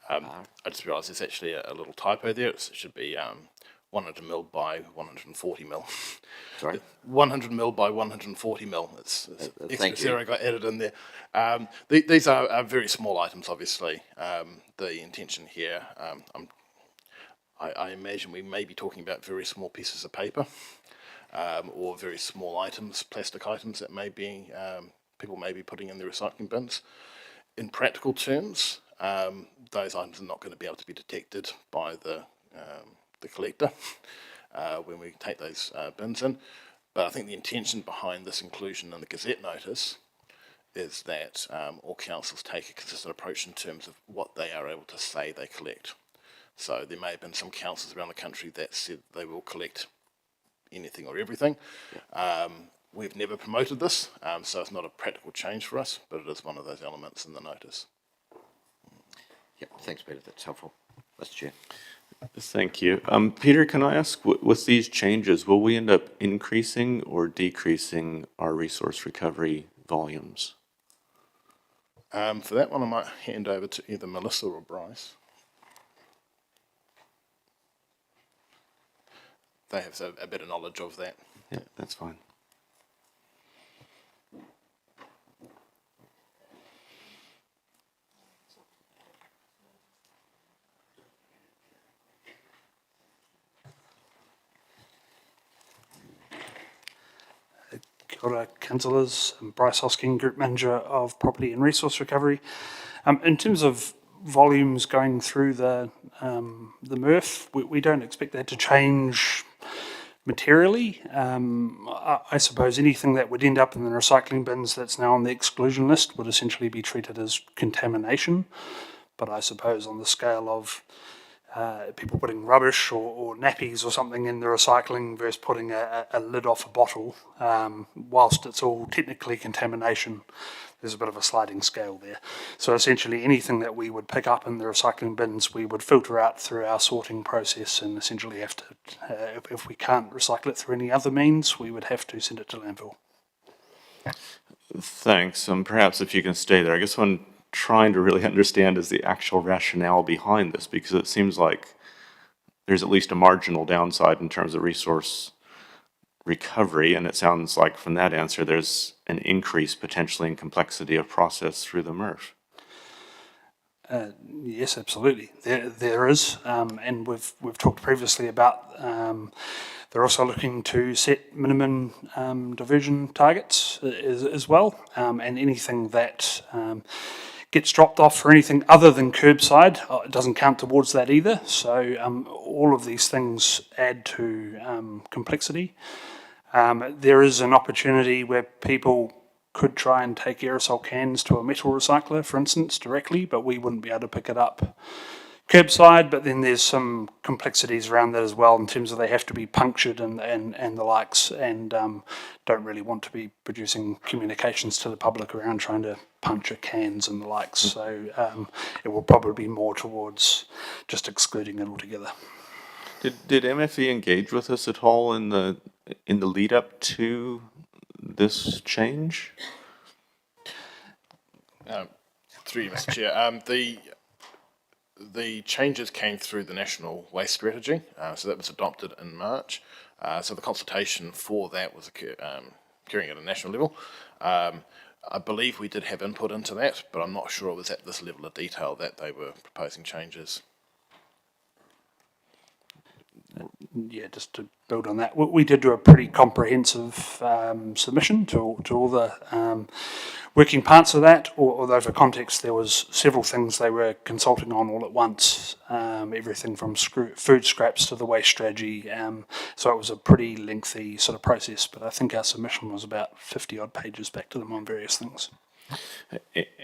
I just realised there's actually a little typo there. It should be 100 mil by 140 mil. Sorry? 100 mil by 140 mil. It's extra thank you. zero got added in there. These are very small items, obviously. The intention here, I imagine we may be talking about very small pieces of paper or very small items, plastic items that may be people may be putting in the recycling bins. In practical terms, those items are not going to be able to be detected by the collector when we take those bins in. But I think the intention behind this inclusion in the Gazette notice is that all councils take a consistent approach in terms of what they are able to say they collect. So there may have been some councils around the country that said they will collect anything or everything. We've never promoted this, so it's not a practical change for us, but it is one of those elements in the notice. Yep, thanks, Peter. That's helpful, Mr. Chair. Thank you. Peter, can I ask, with these changes, will we end up increasing or decreasing our resource recovery volumes? For that one, I might hand over to either Melissa or Bryce. They have a better knowledge of that. Yeah, that's fine. Kia ora, councillors. I'm Bryce Hosking, Group Manager of Property and Resource Recovery. In terms of volumes going through the MRF, we don't expect that to change materially. I suppose anything that would end up in the recycling bins that's now on the exclusion list would essentially be treated as contamination. But I suppose on the scale of people putting rubbish or nappies or something in the recycling versus putting a lid off a bottle, whilst it's all technically contamination, there's a bit of a sliding scale there. So essentially anything that we would pick up in the recycling bins, we would filter out through our sorting process and essentially have to, if we can't recycle it through any other means, we would have to send it to landfill. Thanks. Perhaps if you can stay there, I guess what I'm trying to really understand is the actual rationale behind this, because it seems like there's at least a marginal downside in terms of resource recovery, and it sounds like from that answer there's an increase potentially in complexity of process through the MRF. Yes, absolutely. There is, and we've talked previously about they're also looking to set minimum diversion targets as well, and anything that gets dropped off for anything other than curbside, it doesn't count towards that either. So all of these things add to complexity. There is an opportunity where people could try and take aerosol cans to a metal recycler, for instance, directly, but we wouldn't be able to pick it up curbside. But then there's some complexities around that as well in terms of they have to be punctured and the likes, and don't really want to be producing communications to the public around trying to puncture cans and the likes. So it will probably be more towards just excluding it altogether. Did MFE engage with us at all in the lead up to this change? Through you, Mr. Chair. The changes came through the National Waste Strategy, so that was adopted in March. So the consultation for that was occurring at a national level. I believe we did have input into that, but I'm not sure it was at this level of detail that they were proposing changes. yeah, just to build on that, we did do a pretty comprehensive submission to all the working parts of that. Although for context, there was several things they were consulting on all at once, everything from food scraps to the waste strategy. So it was a pretty lengthy sort of process. But I think our submission was about 50 odd pages back to them on various things.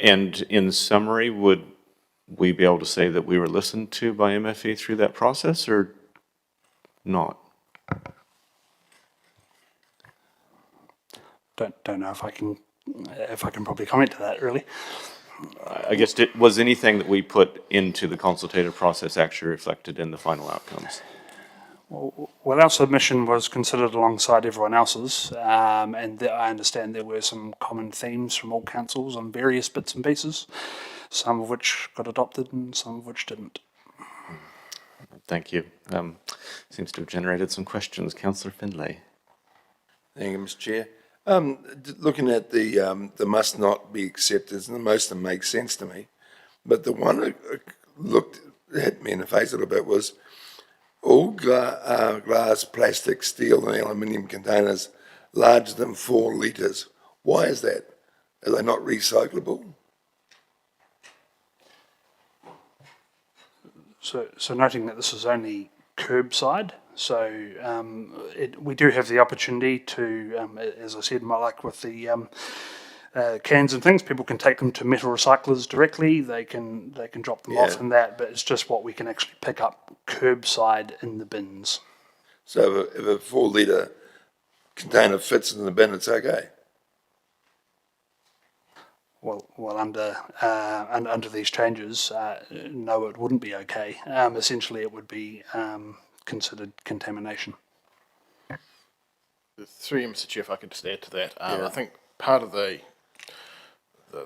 And in summary, would we be able to say that we were listened to by MFE through that process, or not? Don't know if I can probably comment to that really. I guess, was anything that we put into the consultative process actually reflected in the final outcomes? Well, our submission was considered alongside everyone else's, and I understand there were some common themes from all councils on various bits and pieces, some of which got adopted and some of which didn't. Thank you. Seems to have generated some questions. Councillor Findlay. Thank you, Mr. Chair. Looking at the must not be accepted, and most of them make sense to me, but the one that hit me in the face a little bit was all glass, plastic, steel and aluminium containers larger than 4 litres. Why is that? Are they not recyclable? So noting that this is only curbside, so we do have the opportunity to, as I said, like with the cans and things, people can take them to metal recyclers directly. They can drop them off and that, but it's just what we can actually pick up curbside in the bins. So if a 4 litre container fits in the bin, it's okay? Well, under these changes, no, it wouldn't be okay. Essentially, it would be considered contamination. Through you, Mr. Chair, if I could just add to that, I think part of the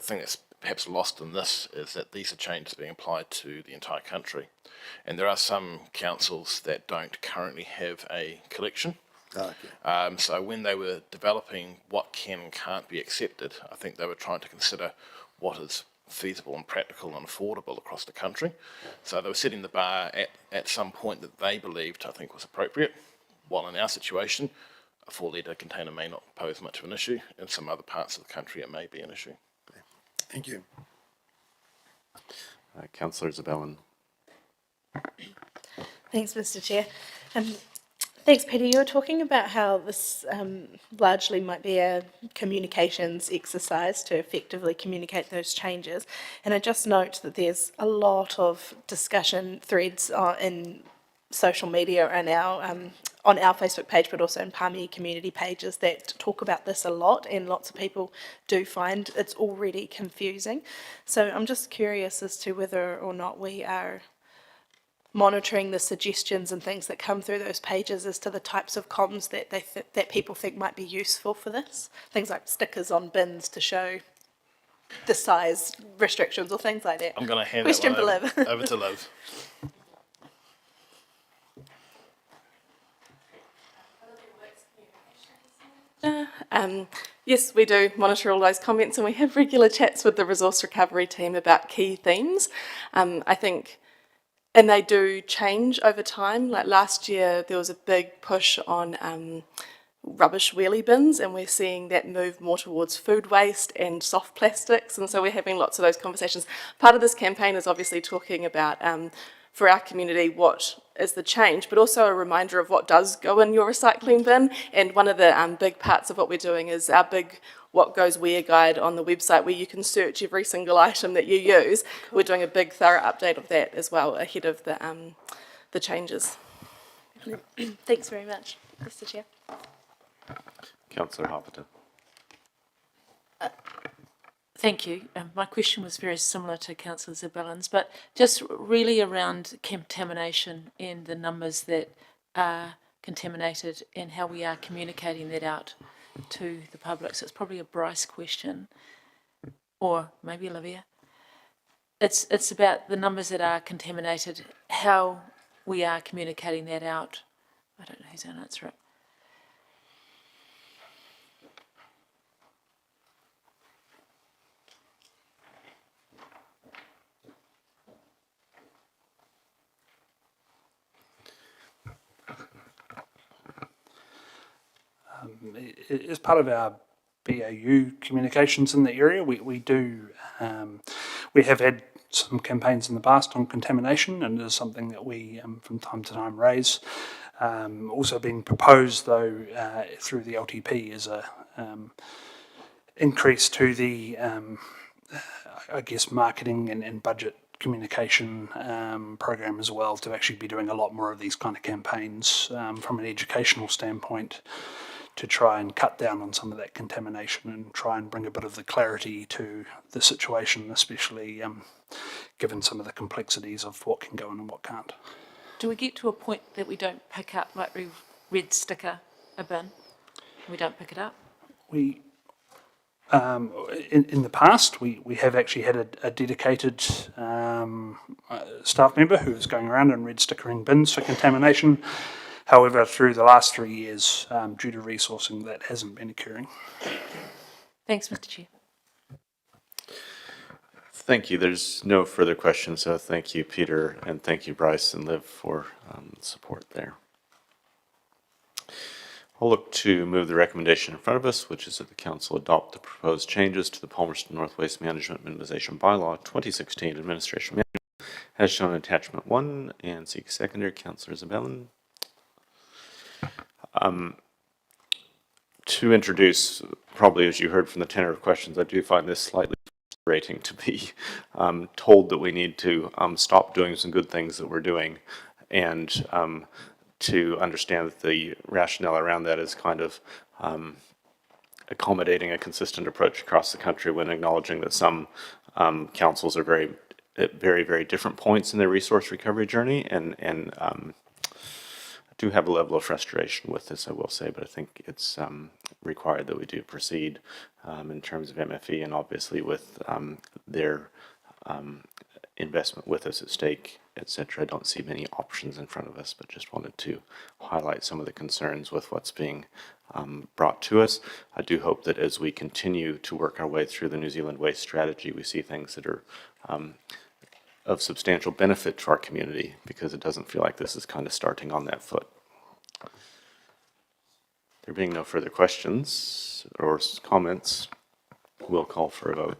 thing that's perhaps lost in this is that these are changes being applied to the entire country, and there are some councils that don't currently have a collection. Okay. So when they were developing what can and can't be accepted, I think they were trying to consider what is feasible and practical and affordable across the country. So they were setting the bar at some point that they believed, I think, was appropriate, while in our situation, a 4 litre container may not pose much of an issue. In some other parts of the country, it may be an issue. Thank you. Councillor Isabellan. Thanks, Mr. Chair. Thanks, Peter. You were talking about how this largely might be a communications exercise to effectively communicate those changes. And I just note that there's a lot of discussion threads in social media and on our Facebook page, but also in Pāmihi community pages that talk about this a lot, and lots of people do find it's already confusing. So I'm just curious as to whether or not we are monitoring the suggestions and things that come through those pages as to the types of comms that that people think might be useful for this. Things like stickers on bins to show the size restrictions or things like that. I'm going to hand Question that one for Liv. over to Liv. Yes, we do monitor all those comments, and we have regular chats with the resource recovery team about key themes. I think, and they do change over time. Like last year, there was a big push on rubbish wheelie bins, and we're seeing that move more towards food waste and soft plastics, and so we're having lots of those conversations. Part of this campaign is obviously talking about, for our community, what is the change, but also a reminder of what does go in your recycling bin. And one of the big parts of what we're doing is our big What Goes Where guide on the website, where you can search every single item that you use. Cool. We're doing a big thorough update of that as well ahead of the changes. Thanks very much, Mr. Chair. Councillor Hopperton. Thank you. My question was very similar to Councillor Isabellan's, but just really around contamination and the numbers that are contaminated and how we are communicating that out to the public. So it's probably a Bryce question, or maybe Olivia. It's about the numbers that are contaminated, how we are communicating that out. I don't know who's going to answer it. as part of our BAU communications in the area, we have had some campaigns in the past on contamination, and it is something that we from time to time raise. Also being proposed though through the LTP is a increase to the I guess marketing and budget communication program as well, to actually be doing a lot more of these kind of campaigns from an educational standpoint, to try and cut down on some of that contamination and try and bring a bit of the clarity to the situation, especially given some of the complexities of what can go in and what can't. Do we get to a point that we don't pick up, like we red sticker a bin? We don't pick it up? We in the past, we have actually had a dedicated staff member who is going around and red stickering bins for contamination. However, through the last 3 years, due to resourcing, that hasn't been occurring. Thanks, Mr. Chair. Thank you. There's no further questions, so thank you, Peter, and thank you, Bryce and Liv, for support there. I'll look to move the recommendation in front of us, which is that the Council adopt the proposed changes to the Palmerston North Waste Management Minimisation Bylaw 2016 Administration Manual, as shown in Attachment 1, and seek seconder. Councillor Isabellan. To introduce, probably as you heard from the tenor of questions, I do find this slightly frustrating to be told that we need to stop doing some good things that we're doing, and to understand that the rationale around that is kind of accommodating a consistent approach across the country, when acknowledging that some councils are at very different points in their resource recovery journey, and I do have a level of frustration with this, I will say, but I think it's required that we do proceed in terms of MFE, and obviously with their investment with us at stake, etc. I don't see many options in front of us, but just wanted to highlight some of the concerns with what's being brought to us. I do hope that as we continue to work our way through the New Zealand Waste Strategy, we see things that are of substantial benefit to our community, because it doesn't feel like this is kind of starting on that foot. There being no further questions or comments, we'll call for a vote.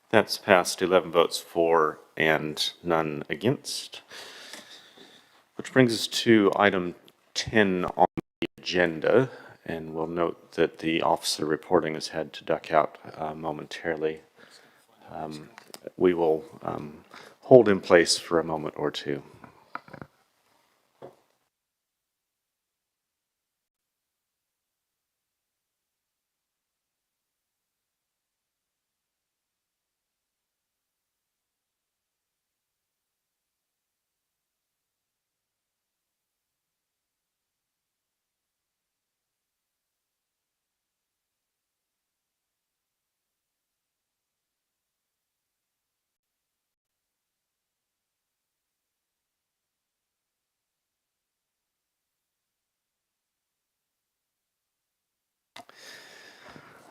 That's passed, 11 votes for and none against. Which brings us to item 10 on the agenda, and we'll note that the officer reporting has had to duck out momentarily. We will hold in place for a moment or two.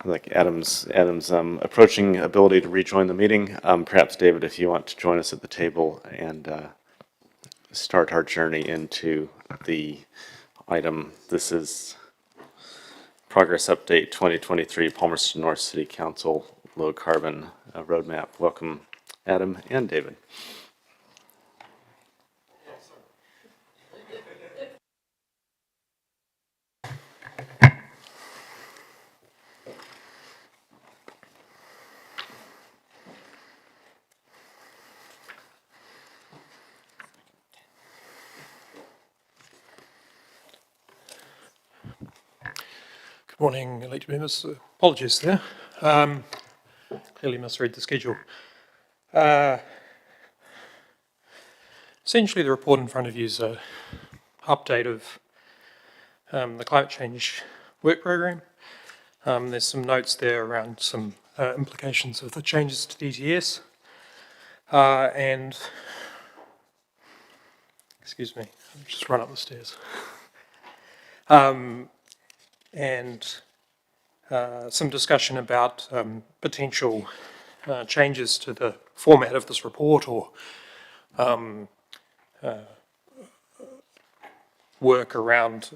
Like Adam's approaching ability to rejoin the meeting. Perhaps David, if you want to join us at the table and start our journey into the item. This is Progress Update 2023 Palmerston North City Council Low Carbon Roadmap. Welcome, Adam and David. Good morning, elected members. Apologies there. Clearly misread the schedule. Essentially, the report in front of you is an update of the climate change work program. There's some notes there around some implications of the changes to DTS. And, excuse me, I'll just run up the stairs. And some discussion about potential changes to the format of this report or work around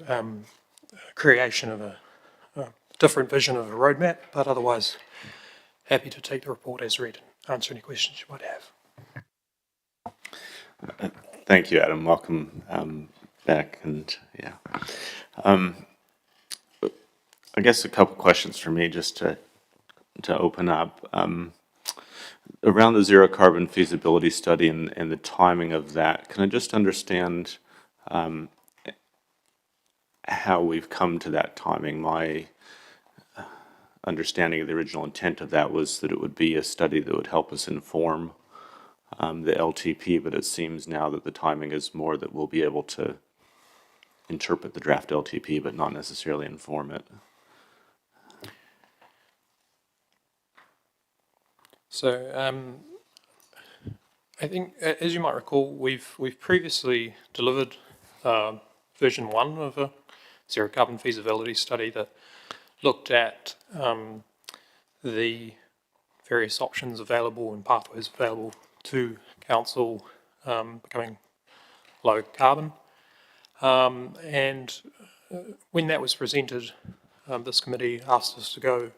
creation of a different vision of a roadmap, but otherwise happy to take the report as read and answer any questions you might have. Thank you, Adam. Welcome back. And yeah, I guess a couple questions for me just to open up. Around the zero carbon feasibility study and the timing of that, can I just understand how we've come to that timing? My understanding of the original intent of that was that it would be a study that would help us inform the LTP, but it seems now that the timing is more that we'll be able to interpret the draft LTP, but not necessarily inform it. So I think, as you might recall, we've previously delivered version 1 of a zero carbon feasibility study that looked at the various options available and pathways available to council becoming low carbon. And when that was presented, this committee asked us to go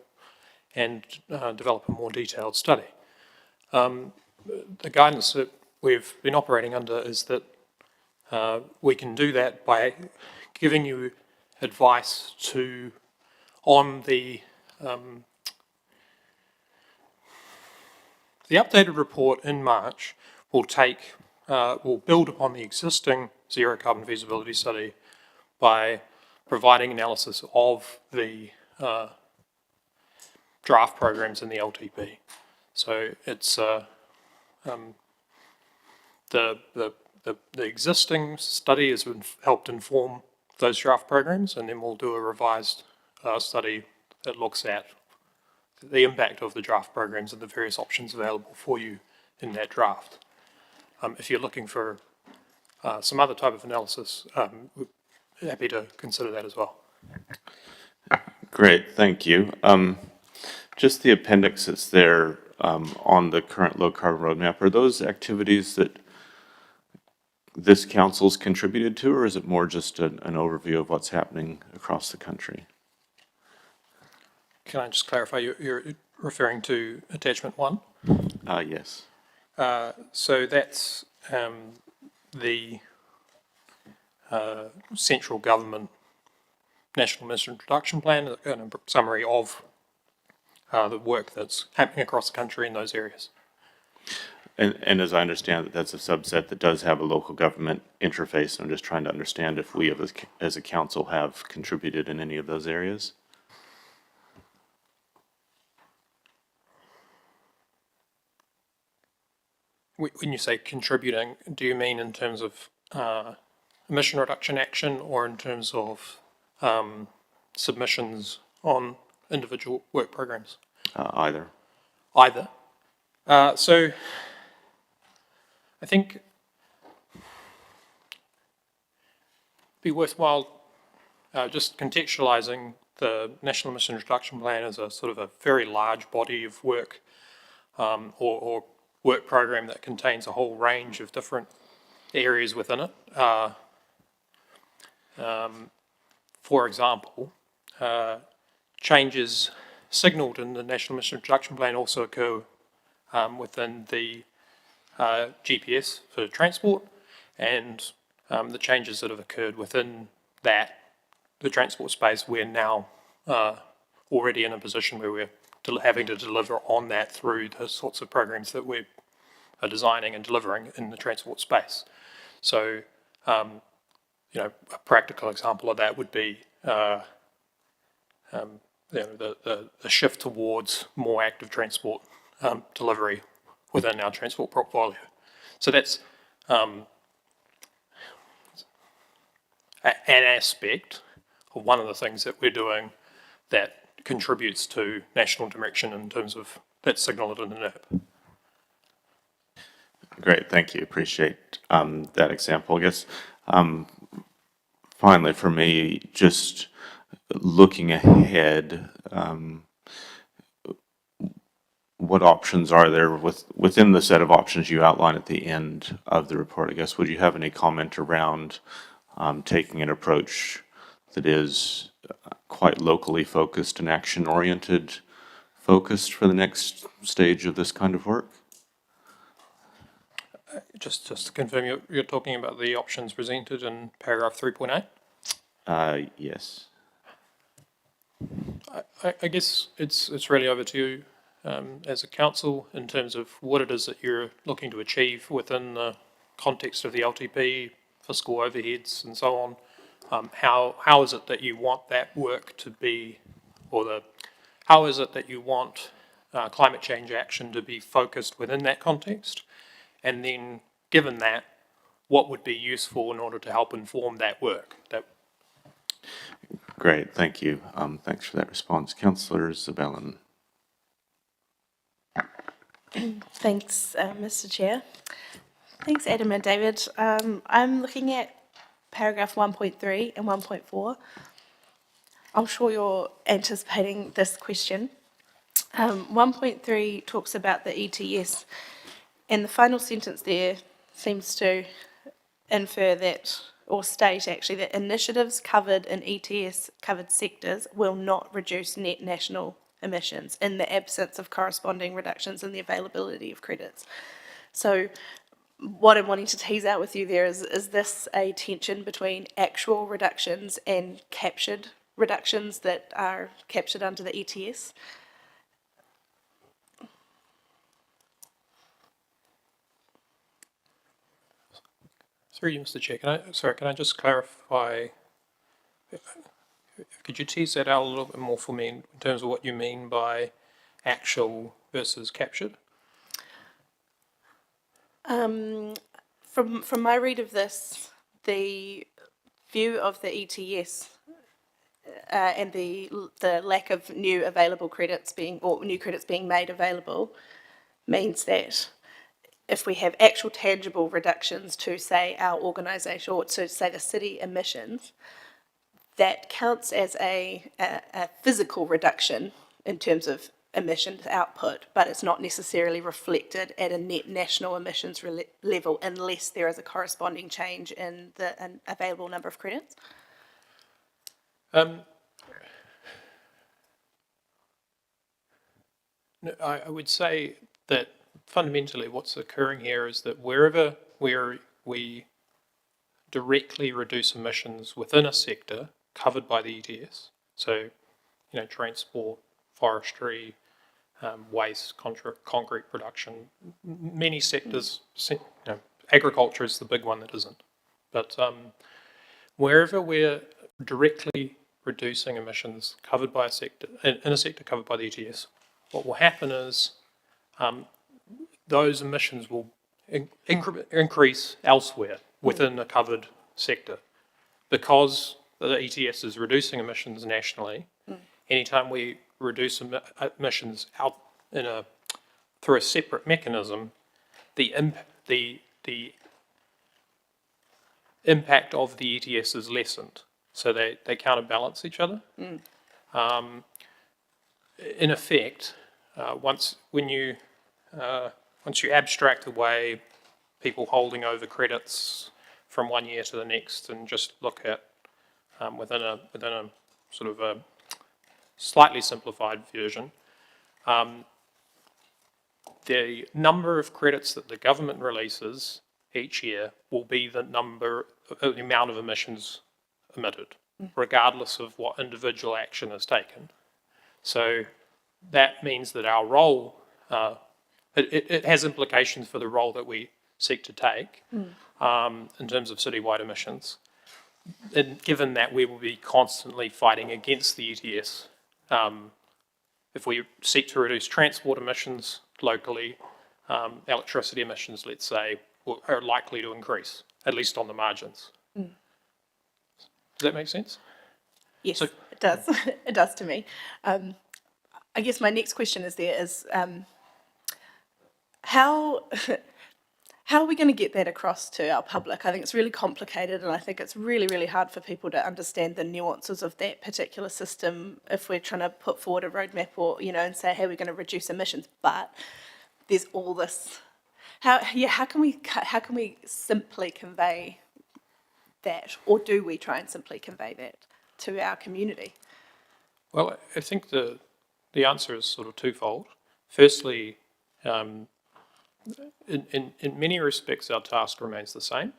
and develop a more detailed study. The guidance that we've been operating under is that we can do that by giving you advice on the updated report in March will build upon the existing zero carbon feasibility study by providing analysis of the draft programs in the LTP. So it's the existing study has helped inform those draft programs, and then we'll do a revised study that looks at the impact of the draft programs and the various options available for you in that draft. If you're looking for some other type of analysis, we're happy to consider that as well. Great, thank you. Just the appendix that's there on the current low carbon roadmap, are those activities that this council's contributed to, or is it more just an overview of what's happening across the country? Can I just clarify, you're referring to attachment 1? Yes. So that's the central government National Emissions Reduction Plan, and a summary of the work that's happening across the country in those areas. And as I understand it, that's a subset that does have a local government interface. I'm just trying to understand if we as a council have contributed in any of those areas. When you say contributing, do you mean in terms of emission reduction action or in terms of submissions on individual work programs? Either. Either. So I think it'd be worthwhile just contextualizing the National Emissions Reduction Plan as a sort of a very large body of work or work program that contains a whole range of different areas within it. For example, changes signalled in the National Emissions Reduction Plan also occur within the GPS for transport, and the changes that have occurred within that, the transport space, we're now already in a position where we're having to deliver on that through the sorts of programs that we are designing and delivering in the transport space. So, you know, a practical example of that would be the shift towards more active transport delivery within our transport portfolio. So that's an aspect of one of the things that we're doing that contributes to national direction in terms of that signalled in the NERP. Great, thank you. Appreciate that example. I guess finally for me, just looking ahead, what options are there within the set of options you outline at the end of the report? I guess, would you have any comment around taking an approach that is quite locally focused and action-oriented focused for the next stage of this kind of work? Just to confirm, you're talking about the options presented in paragraph 3.8? Yes. I guess it's really over to you as a council in terms of what it is that you're looking to achieve within the context of the LTP, fiscal overheads and so on. How is it that you want that work to be, how is it that you want climate change action to be focused within that context? And then, given that, what would be useful in order to help inform that work? Great, thank you. Thanks for that response. Councillor Zabellan. Thanks, Mr. Chair. Thanks, Adam and David. I'm looking at paragraph 1.3 and 1.4. I'm sure you're anticipating this question. 1.3 talks about the ETS, and the final sentence there seems to infer that, or state actually, that initiatives covered in ETS covered sectors will not reduce net national emissions in the absence of corresponding reductions in the availability of credits. So what I'm wanting to tease out with you there is this a tension between actual reductions and captured reductions that are captured under the ETS? Through you, Mr. Chair, can I just clarify? Could you tease that out a little bit more for me in terms of what you mean by actual versus captured? From my read of this, the view of the ETS and the lack of new available credits new credits being made available means that if we have actual tangible reductions to, say, our organisation, or to, say, the city emissions, that counts as a physical reduction in terms of emissions output, but it's not necessarily reflected at a net national emissions level unless there is a corresponding change in the available number of credits? No, I would say that fundamentally what's occurring here is that where we directly reduce emissions within a sector covered by the ETS, so, transport, forestry, waste, concrete production, many sectors, agriculture is the big one that isn't. But wherever we're directly reducing emissions covered by a sector, in a sector covered by the ETS, what will happen is those emissions will increase elsewhere within a covered sector. Because the ETS is reducing emissions nationally, anytime we reduce emissions out through a separate mechanism, the impact of the ETS is lessened. So they counterbalance each other. In effect, once you abstract away people holding over credits from one year to the next and just look at within a sort of a slightly simplified version, the number of credits that the government releases each year will be the amount of emissions emitted, regardless of what individual action is taken. So that means that our role, it has implications for the role that we seek to take in terms of citywide emissions. And given that we will be constantly fighting against the ETS, if we seek to reduce transport emissions locally, electricity emissions, let's say, are likely to increase, at least on the margins. Does that make sense? Yes, it does. It does to me. I guess my next question is how how are we going to get that across to our public? I think it's really complicated, and I think it's really, really hard for people to understand the nuances of that particular system if we're trying to put forward a roadmap or, and say, hey, we're going to reduce emissions, but there's all this. How can we simply convey that, or do we try and simply convey that to our community? Well, I think the answer is sort of twofold. Firstly, in many respects, our task remains the same.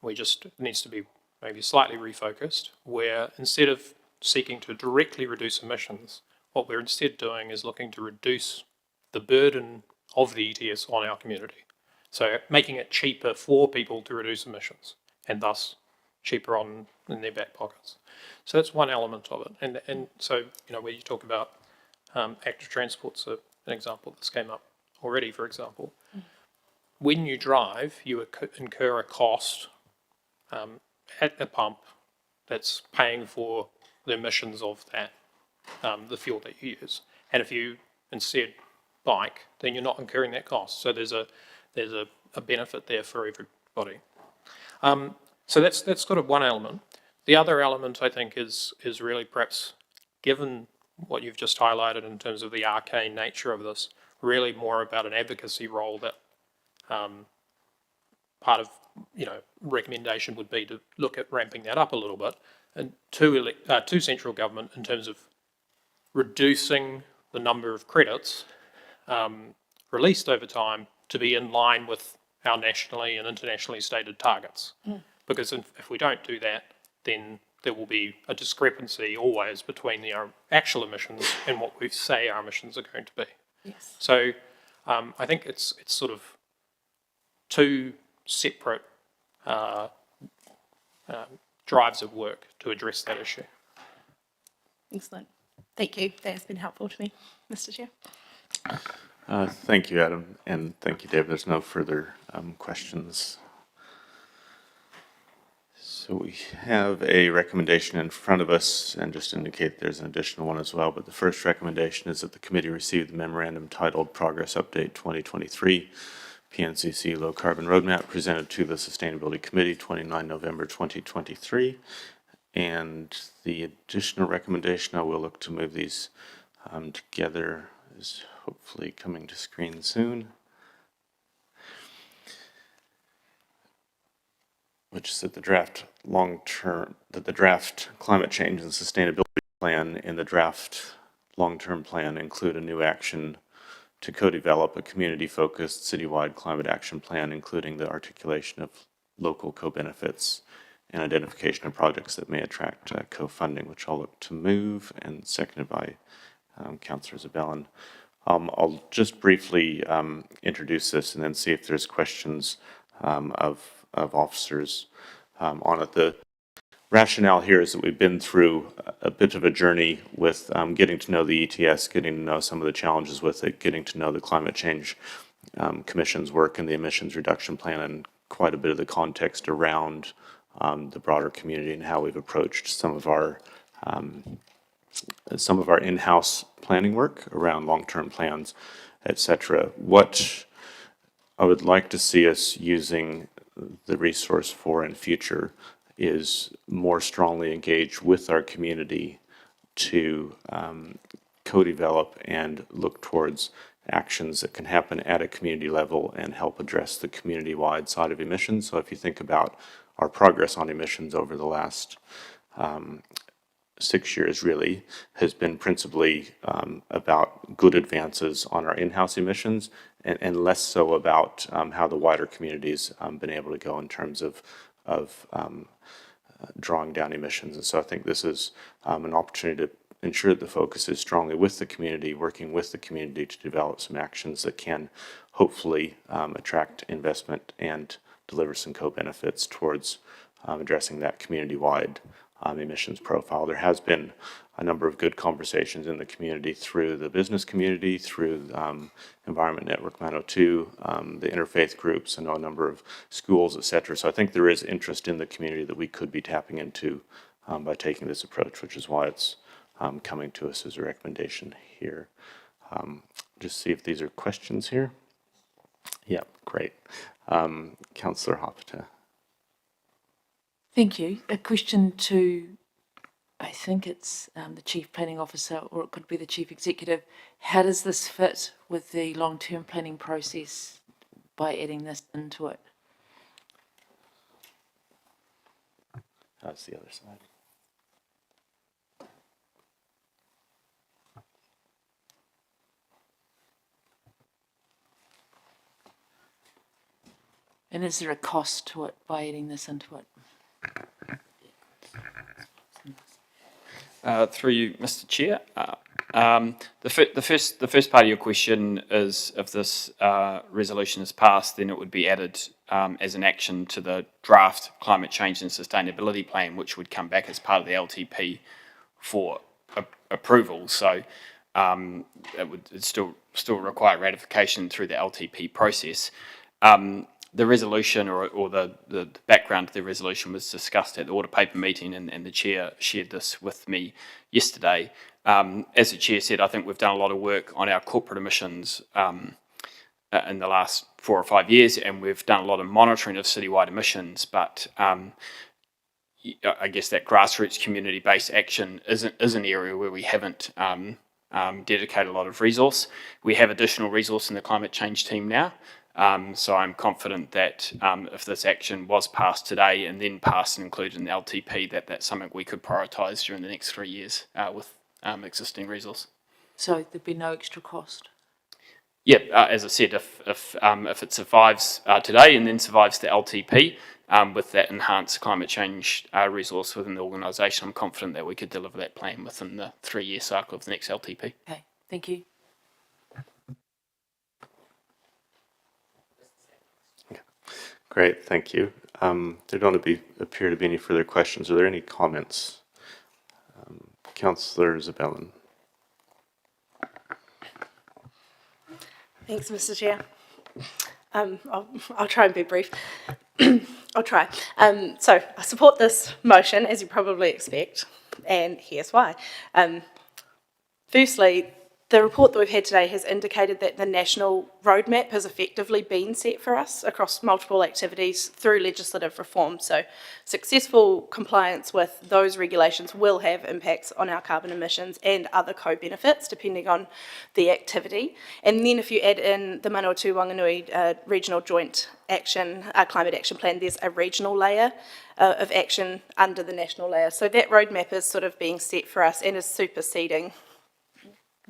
We just needs to be maybe slightly refocused, where instead of seeking to directly reduce emissions, what we're instead doing is looking to reduce the burden of the ETS on our community. So making it cheaper for people to reduce emissions, and thus cheaper in their back pockets. So that's one element of it. And so, where you talk about active transport's an example. This came up already, for example. When you drive, you incur a cost at the pump that's paying for the emissions of that, the fuel that you use. And if you instead bike, then you're not incurring that cost. So there's a benefit there for everybody. So that's sort of one element. The other element, I think, is really perhaps, given what you've just highlighted in terms of the arcane nature of this, really more about an advocacy role that part of recommendation would be to look at ramping that up a little bit, and to central government in terms of reducing the number of credits released over time to be in line with our nationally and internationally stated targets. Because if we don't do that, then there will be a discrepancy always between our actual emissions and what we say our emissions are going to be. Yes. So I think it's sort of two separate drives of work to address that issue. Excellent. Thank you. That has been helpful to me, Mr. Chair. Thank you, Adam, and thank you, David. There's no further questions. So we have a recommendation in front of us, and just indicate there's an additional one as well, but the first recommendation is that the committee receive the memorandum titled Progress Update 2023 PNCC Low Carbon Roadmap presented to the Sustainability Committee 29 November 2023. And the additional recommendation, I will look to move these together, is hopefully coming to screen soon, which is that the draft climate change and sustainability plan and the draft long-term plan include a new action to co-develop a community-focused citywide climate action plan, including the articulation of local co-benefits and identification of projects that may attract co-funding, which I'll look to move, and seconded by Councillor Zabellan. I'll just briefly introduce this and then see if there's questions of officers on it. The rationale here is that we've been through a bit of a journey with getting to know the ETS, getting to know some of the challenges with it, getting to know the Climate Change Commission's work and the emissions reduction plan, and quite a bit of the context around the broader community and how we've approached some of our in-house planning work around long-term plans, etc. What I would like to see us using the resource for in future is more strongly engage with our community to co-develop and look towards actions that can happen at a community level and help address the community-wide side of emissions. So if you think about our progress on emissions over the last 6 years really has been principally about good advances on our in-house emissions and less so about how the wider community's been able to go in terms of drawing down emissions. And so I think this is an opportunity to ensure that the focus is strongly with the community, working with the community to develop some actions that can hopefully attract investment and deliver some co-benefits towards addressing that community-wide emissions profile. There has been a number of good conversations in the community through the business community, through Environment Network 902, the interfaith groups, and a number of schools, etc. So I think there is interest in the community that we could be tapping into by taking this approach, which is why it's coming to us as a recommendation here. Just see if these are questions here. Yeah, great. Councillor Hopita. Thank you. A question to, I think it's the Chief Planning Officer, or it could be the Chief Executive. How does this fit with the long-term planning process by adding this into it? That's the other side. And is there a cost to it by adding this into it? Through you, Mr. Chair. The first part of your question is if this resolution is passed, then it would be added as an action to the draft climate change and sustainability plan, which would come back as part of the LTP for approval. So it would still require ratification through the LTP process. The resolution or the background to the resolution was discussed at the Order Paper meeting, and the Chair shared this with me yesterday. As the Chair said, I think we've done a lot of work on our corporate emissions in the last 4 or 5 years, and we've done a lot of monitoring of citywide emissions, but I guess that grassroots community-based action is an area where we haven't dedicated a lot of resource. We have additional resource in the climate change team now. So I'm confident that if this action was passed today and then passed and included in the LTP, that's something we could prioritise during the next 3 years with existing resource. So there'd be no extra cost? Yeah, as I said, if it survives today and then survives the LTP with that enhanced climate change resource within the organisation, I'm confident that we could deliver that plan within the 3-year cycle of the next LTP. Okay, thank you. Great, thank you. There don't appear to be any further questions. Are there any comments? Councillor Zabellan. Thanks, Mr. Chair. I'll try and be brief. I'll try. So I support this motion, as you probably expect, and here's why. Firstly, the report that we've had today has indicated that the national roadmap has effectively been set for us across multiple activities through legislative reform. So successful compliance with those regulations will have impacts on our carbon emissions and other co-benefits depending on the activity. And then if you add in the Manawatu Wanganui Regional Joint Action, Climate Action Plan, there's a regional layer of action under the national layer. So that roadmap is sort of being set for us and is superseding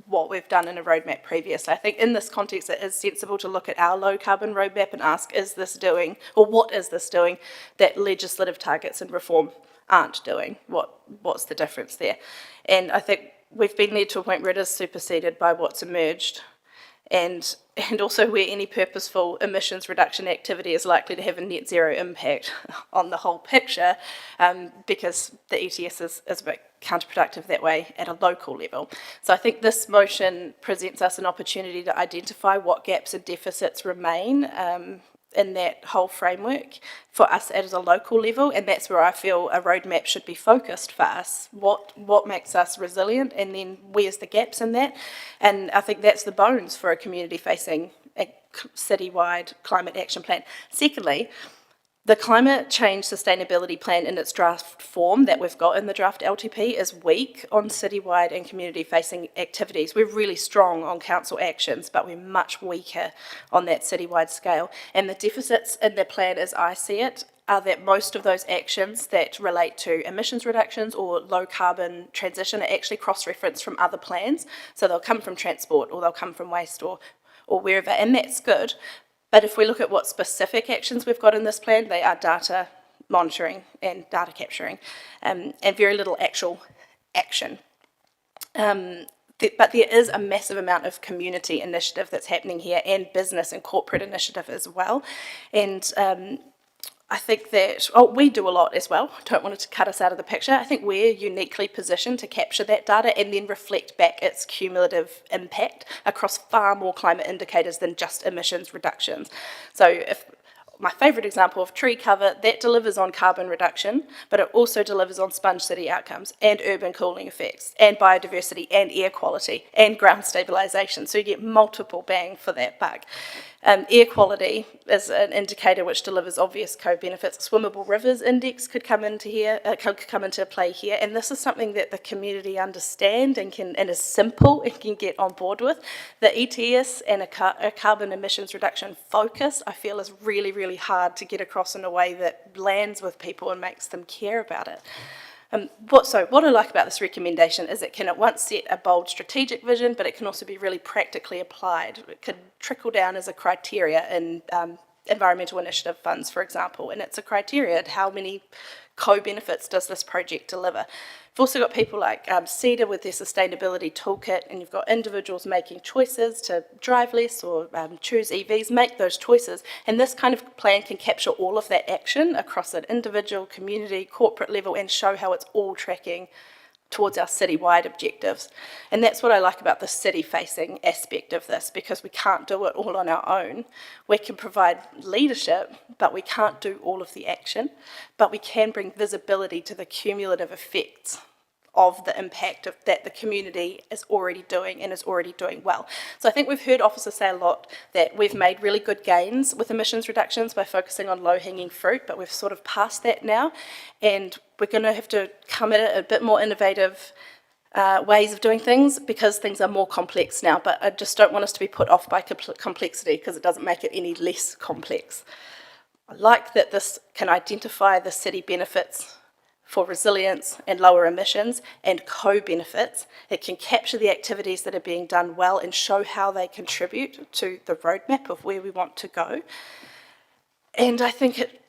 what we've done in a roadmap previously. I think in this context it is sensible to look at our low carbon roadmap and ask, is this doing, or what is this doing that legislative targets and reform aren't doing? What's the difference there? And I think we've been led to a point where it is superseded by what's emerged, and also where any purposeful emissions reduction activity is likely to have a net zero impact on the whole picture, because the ETS is a bit counterproductive that way at a local level. So I think this motion presents us an opportunity to identify what gaps and deficits remain in that whole framework for us at a local level, and that's where I feel a roadmap should be focused for us. What makes us resilient, and then where's the gaps in that? And I think that's the bones for a community-facing citywide climate action plan. Secondly, the climate change sustainability plan in its draft form that we've got in the draft LTP is weak on citywide and community-facing activities. We're really strong on council actions, but we're much weaker on that citywide scale. And the deficits in the plan, as I see it, are that most of those actions that relate to emissions reductions or low carbon transition are actually cross-referenced from other plans. So they'll come from transport, or they'll come from waste, or wherever, and that's good. But if we look at what specific actions we've got in this plan, they are data monitoring and data capturing, and very little actual action. But there is a massive amount of community initiative that's happening here, and business and corporate initiative as well. And I think that, we do a lot as well. Don't want it to cut us out of the picture. I think we're uniquely positioned to capture that data and then reflect back its cumulative impact across far more climate indicators than just emissions reductions. So if my favourite example of tree cover, that delivers on carbon reduction, but it also delivers on sponge city outcomes and urban cooling effects and biodiversity and air quality and ground stabilisation. So you get multiple bang for that buck. Air quality is an indicator which delivers obvious co-benefits. Swimmable rivers index could come into here, could come into play here, and this is something that the community understand and is simple and can get on board with. The ETS and a carbon emissions reduction focus, I feel, is really, really hard to get across in a way that lands with people and makes them care about it. What I like about this recommendation is it can at once set a bold strategic vision, but it can also be really practically applied. It could trickle down as a criteria in environmental initiative funds, for example, and it's a criteria. How many co-benefits does this project deliver? You've also got people like CEDA with their sustainability toolkit, and you've got individuals making choices to drive less or choose EVs, make those choices. And this kind of plan can capture all of that action across an individual, community, corporate level, and show how it's all tracking towards our citywide objectives. And that's what I like about the city-facing aspect of this, because we can't do it all on our own. We can provide leadership, but we can't do all of the action, but we can bring visibility to the cumulative effects of the impact of that the community is already doing and is already doing well. So I think we've heard officers say a lot that we've made really good gains with emissions reductions by focusing on low-hanging fruit, but we've sort of passed that now, and we're going to have to come at it a bit more innovative ways of doing things, because things are more complex now. But I just don't want us to be put off by complexity, because it doesn't make it any less complex. I like that this can identify the city benefits for resilience and lower emissions and co-benefits. It can capture the activities that are being done well and show how they contribute to the roadmap of where we want to go. And I think it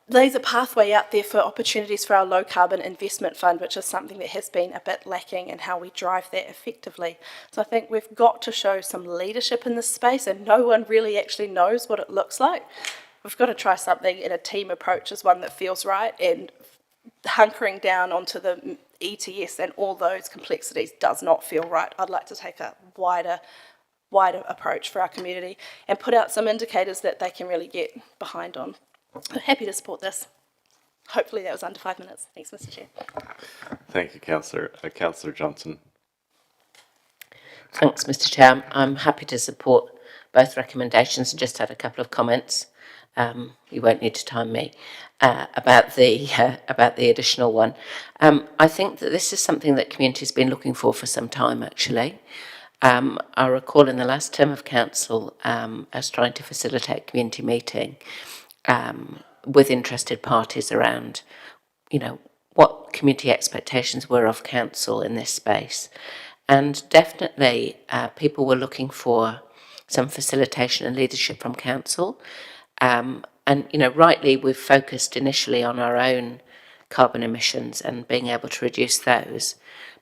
lays a pathway out there for opportunities for our low carbon investment fund, which is something that has been a bit lacking in how we drive that effectively. So I think we've got to show some leadership in this space, and no one really actually knows what it looks like. We've got to try something, and a team approach is one that feels right, and hunkering down onto the ETS and all those complexities does not feel right. I'd like to take a wider approach for our community and put out some indicators that they can really get behind on. I'm happy to support this. Hopefully that was under 5 minutes. Thanks, Mr. Chair. Thank you, Councillor. Councillor Johnson. Thanks, Mr. Chair. I'm happy to support both recommendations and just had a couple of comments. You won't need to time me about the additional one. I think that this is something that community's been looking for some time, actually. I recall in the last term of council, us trying to facilitate community meeting with interested parties around, what community expectations were of council in this space. And definitely people were looking for some facilitation and leadership from council. And, rightly, we've focused initially on our own carbon emissions and being able to reduce those.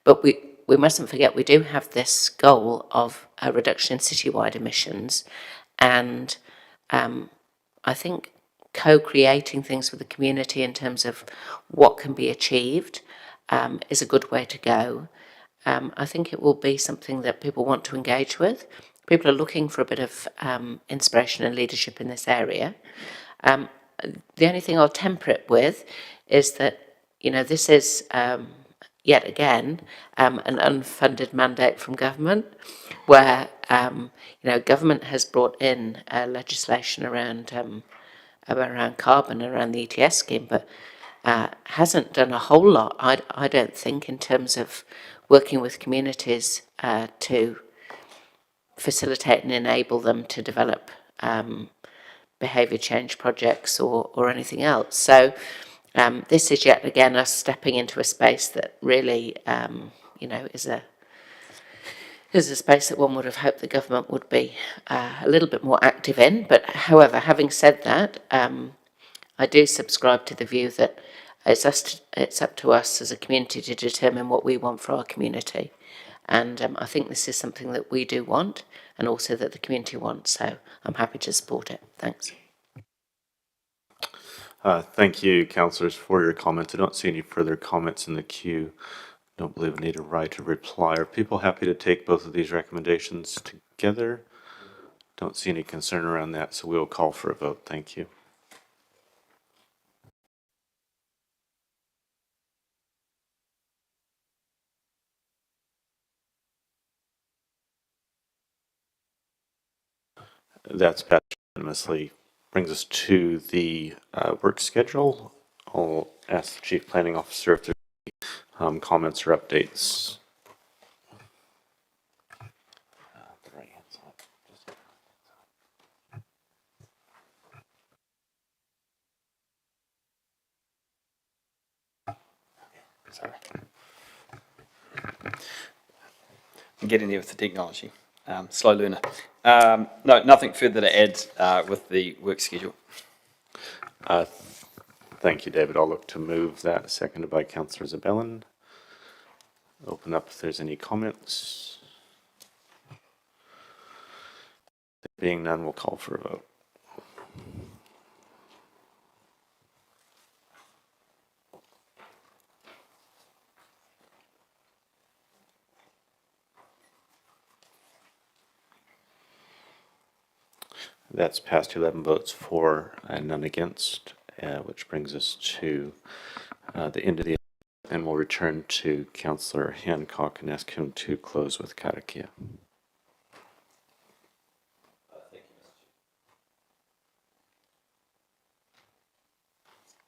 But we mustn't forget we do have this goal of a reduction in citywide emissions. And I think co-creating things with the community in terms of what can be achieved is a good way to go. I think it will be something that people want to engage with. People are looking for a bit of inspiration and leadership in this area. The only thing I'll temper it with is that, this is, yet again, an unfunded mandate from government where, government has brought in legislation around carbon, around the ETS scheme, but hasn't done a whole lot, I don't think, in terms of working with communities to facilitate and enable them to develop behaviour change projects or anything else. So this is yet again us stepping into a space that really, is a space that one would have hoped the government would be a little bit more active in. But however, having said that, I do subscribe to the view that it's up to us as a community to determine what we want for our community. And I think this is something that we do want and also that the community wants. So I'm happy to support it. Thanks. Thank you, councillors, for your comments. I don't see any further comments in the queue. I don't believe I need a right of reply. Are people happy to take both of these recommendations together? Don't see any concern around that, so we'll call for a vote. Thank you. That's passed unanimously. Brings us to the work schedule. I'll ask the Chief Planning Officer if there are any comments or updates. Sorry. I'm getting there with the technology. Slow learner. No, nothing further to add with the work schedule. Thank you, David. I'll look to move that, seconded by Councillor Zabellan. Open up if there's any comments. Being none, we'll call for a vote. That's passed 11 votes for and none against, which brings us to the end of the, and we'll return to Councillor Hancock and ask him to close with karakia.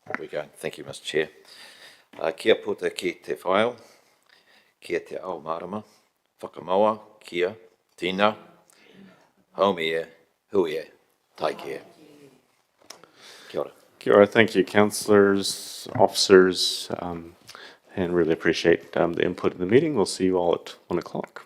There we go. Thank you, Mr. Chair. Kia puta ki te whaio, kia te ao marama, whakamaua, kia, tina, haumi e, hui e, taiki e. Kia ora. Kia ora. Thank you, councillors, officers, and really appreciate the input in the meeting. We'll see you all at 1 o'clock.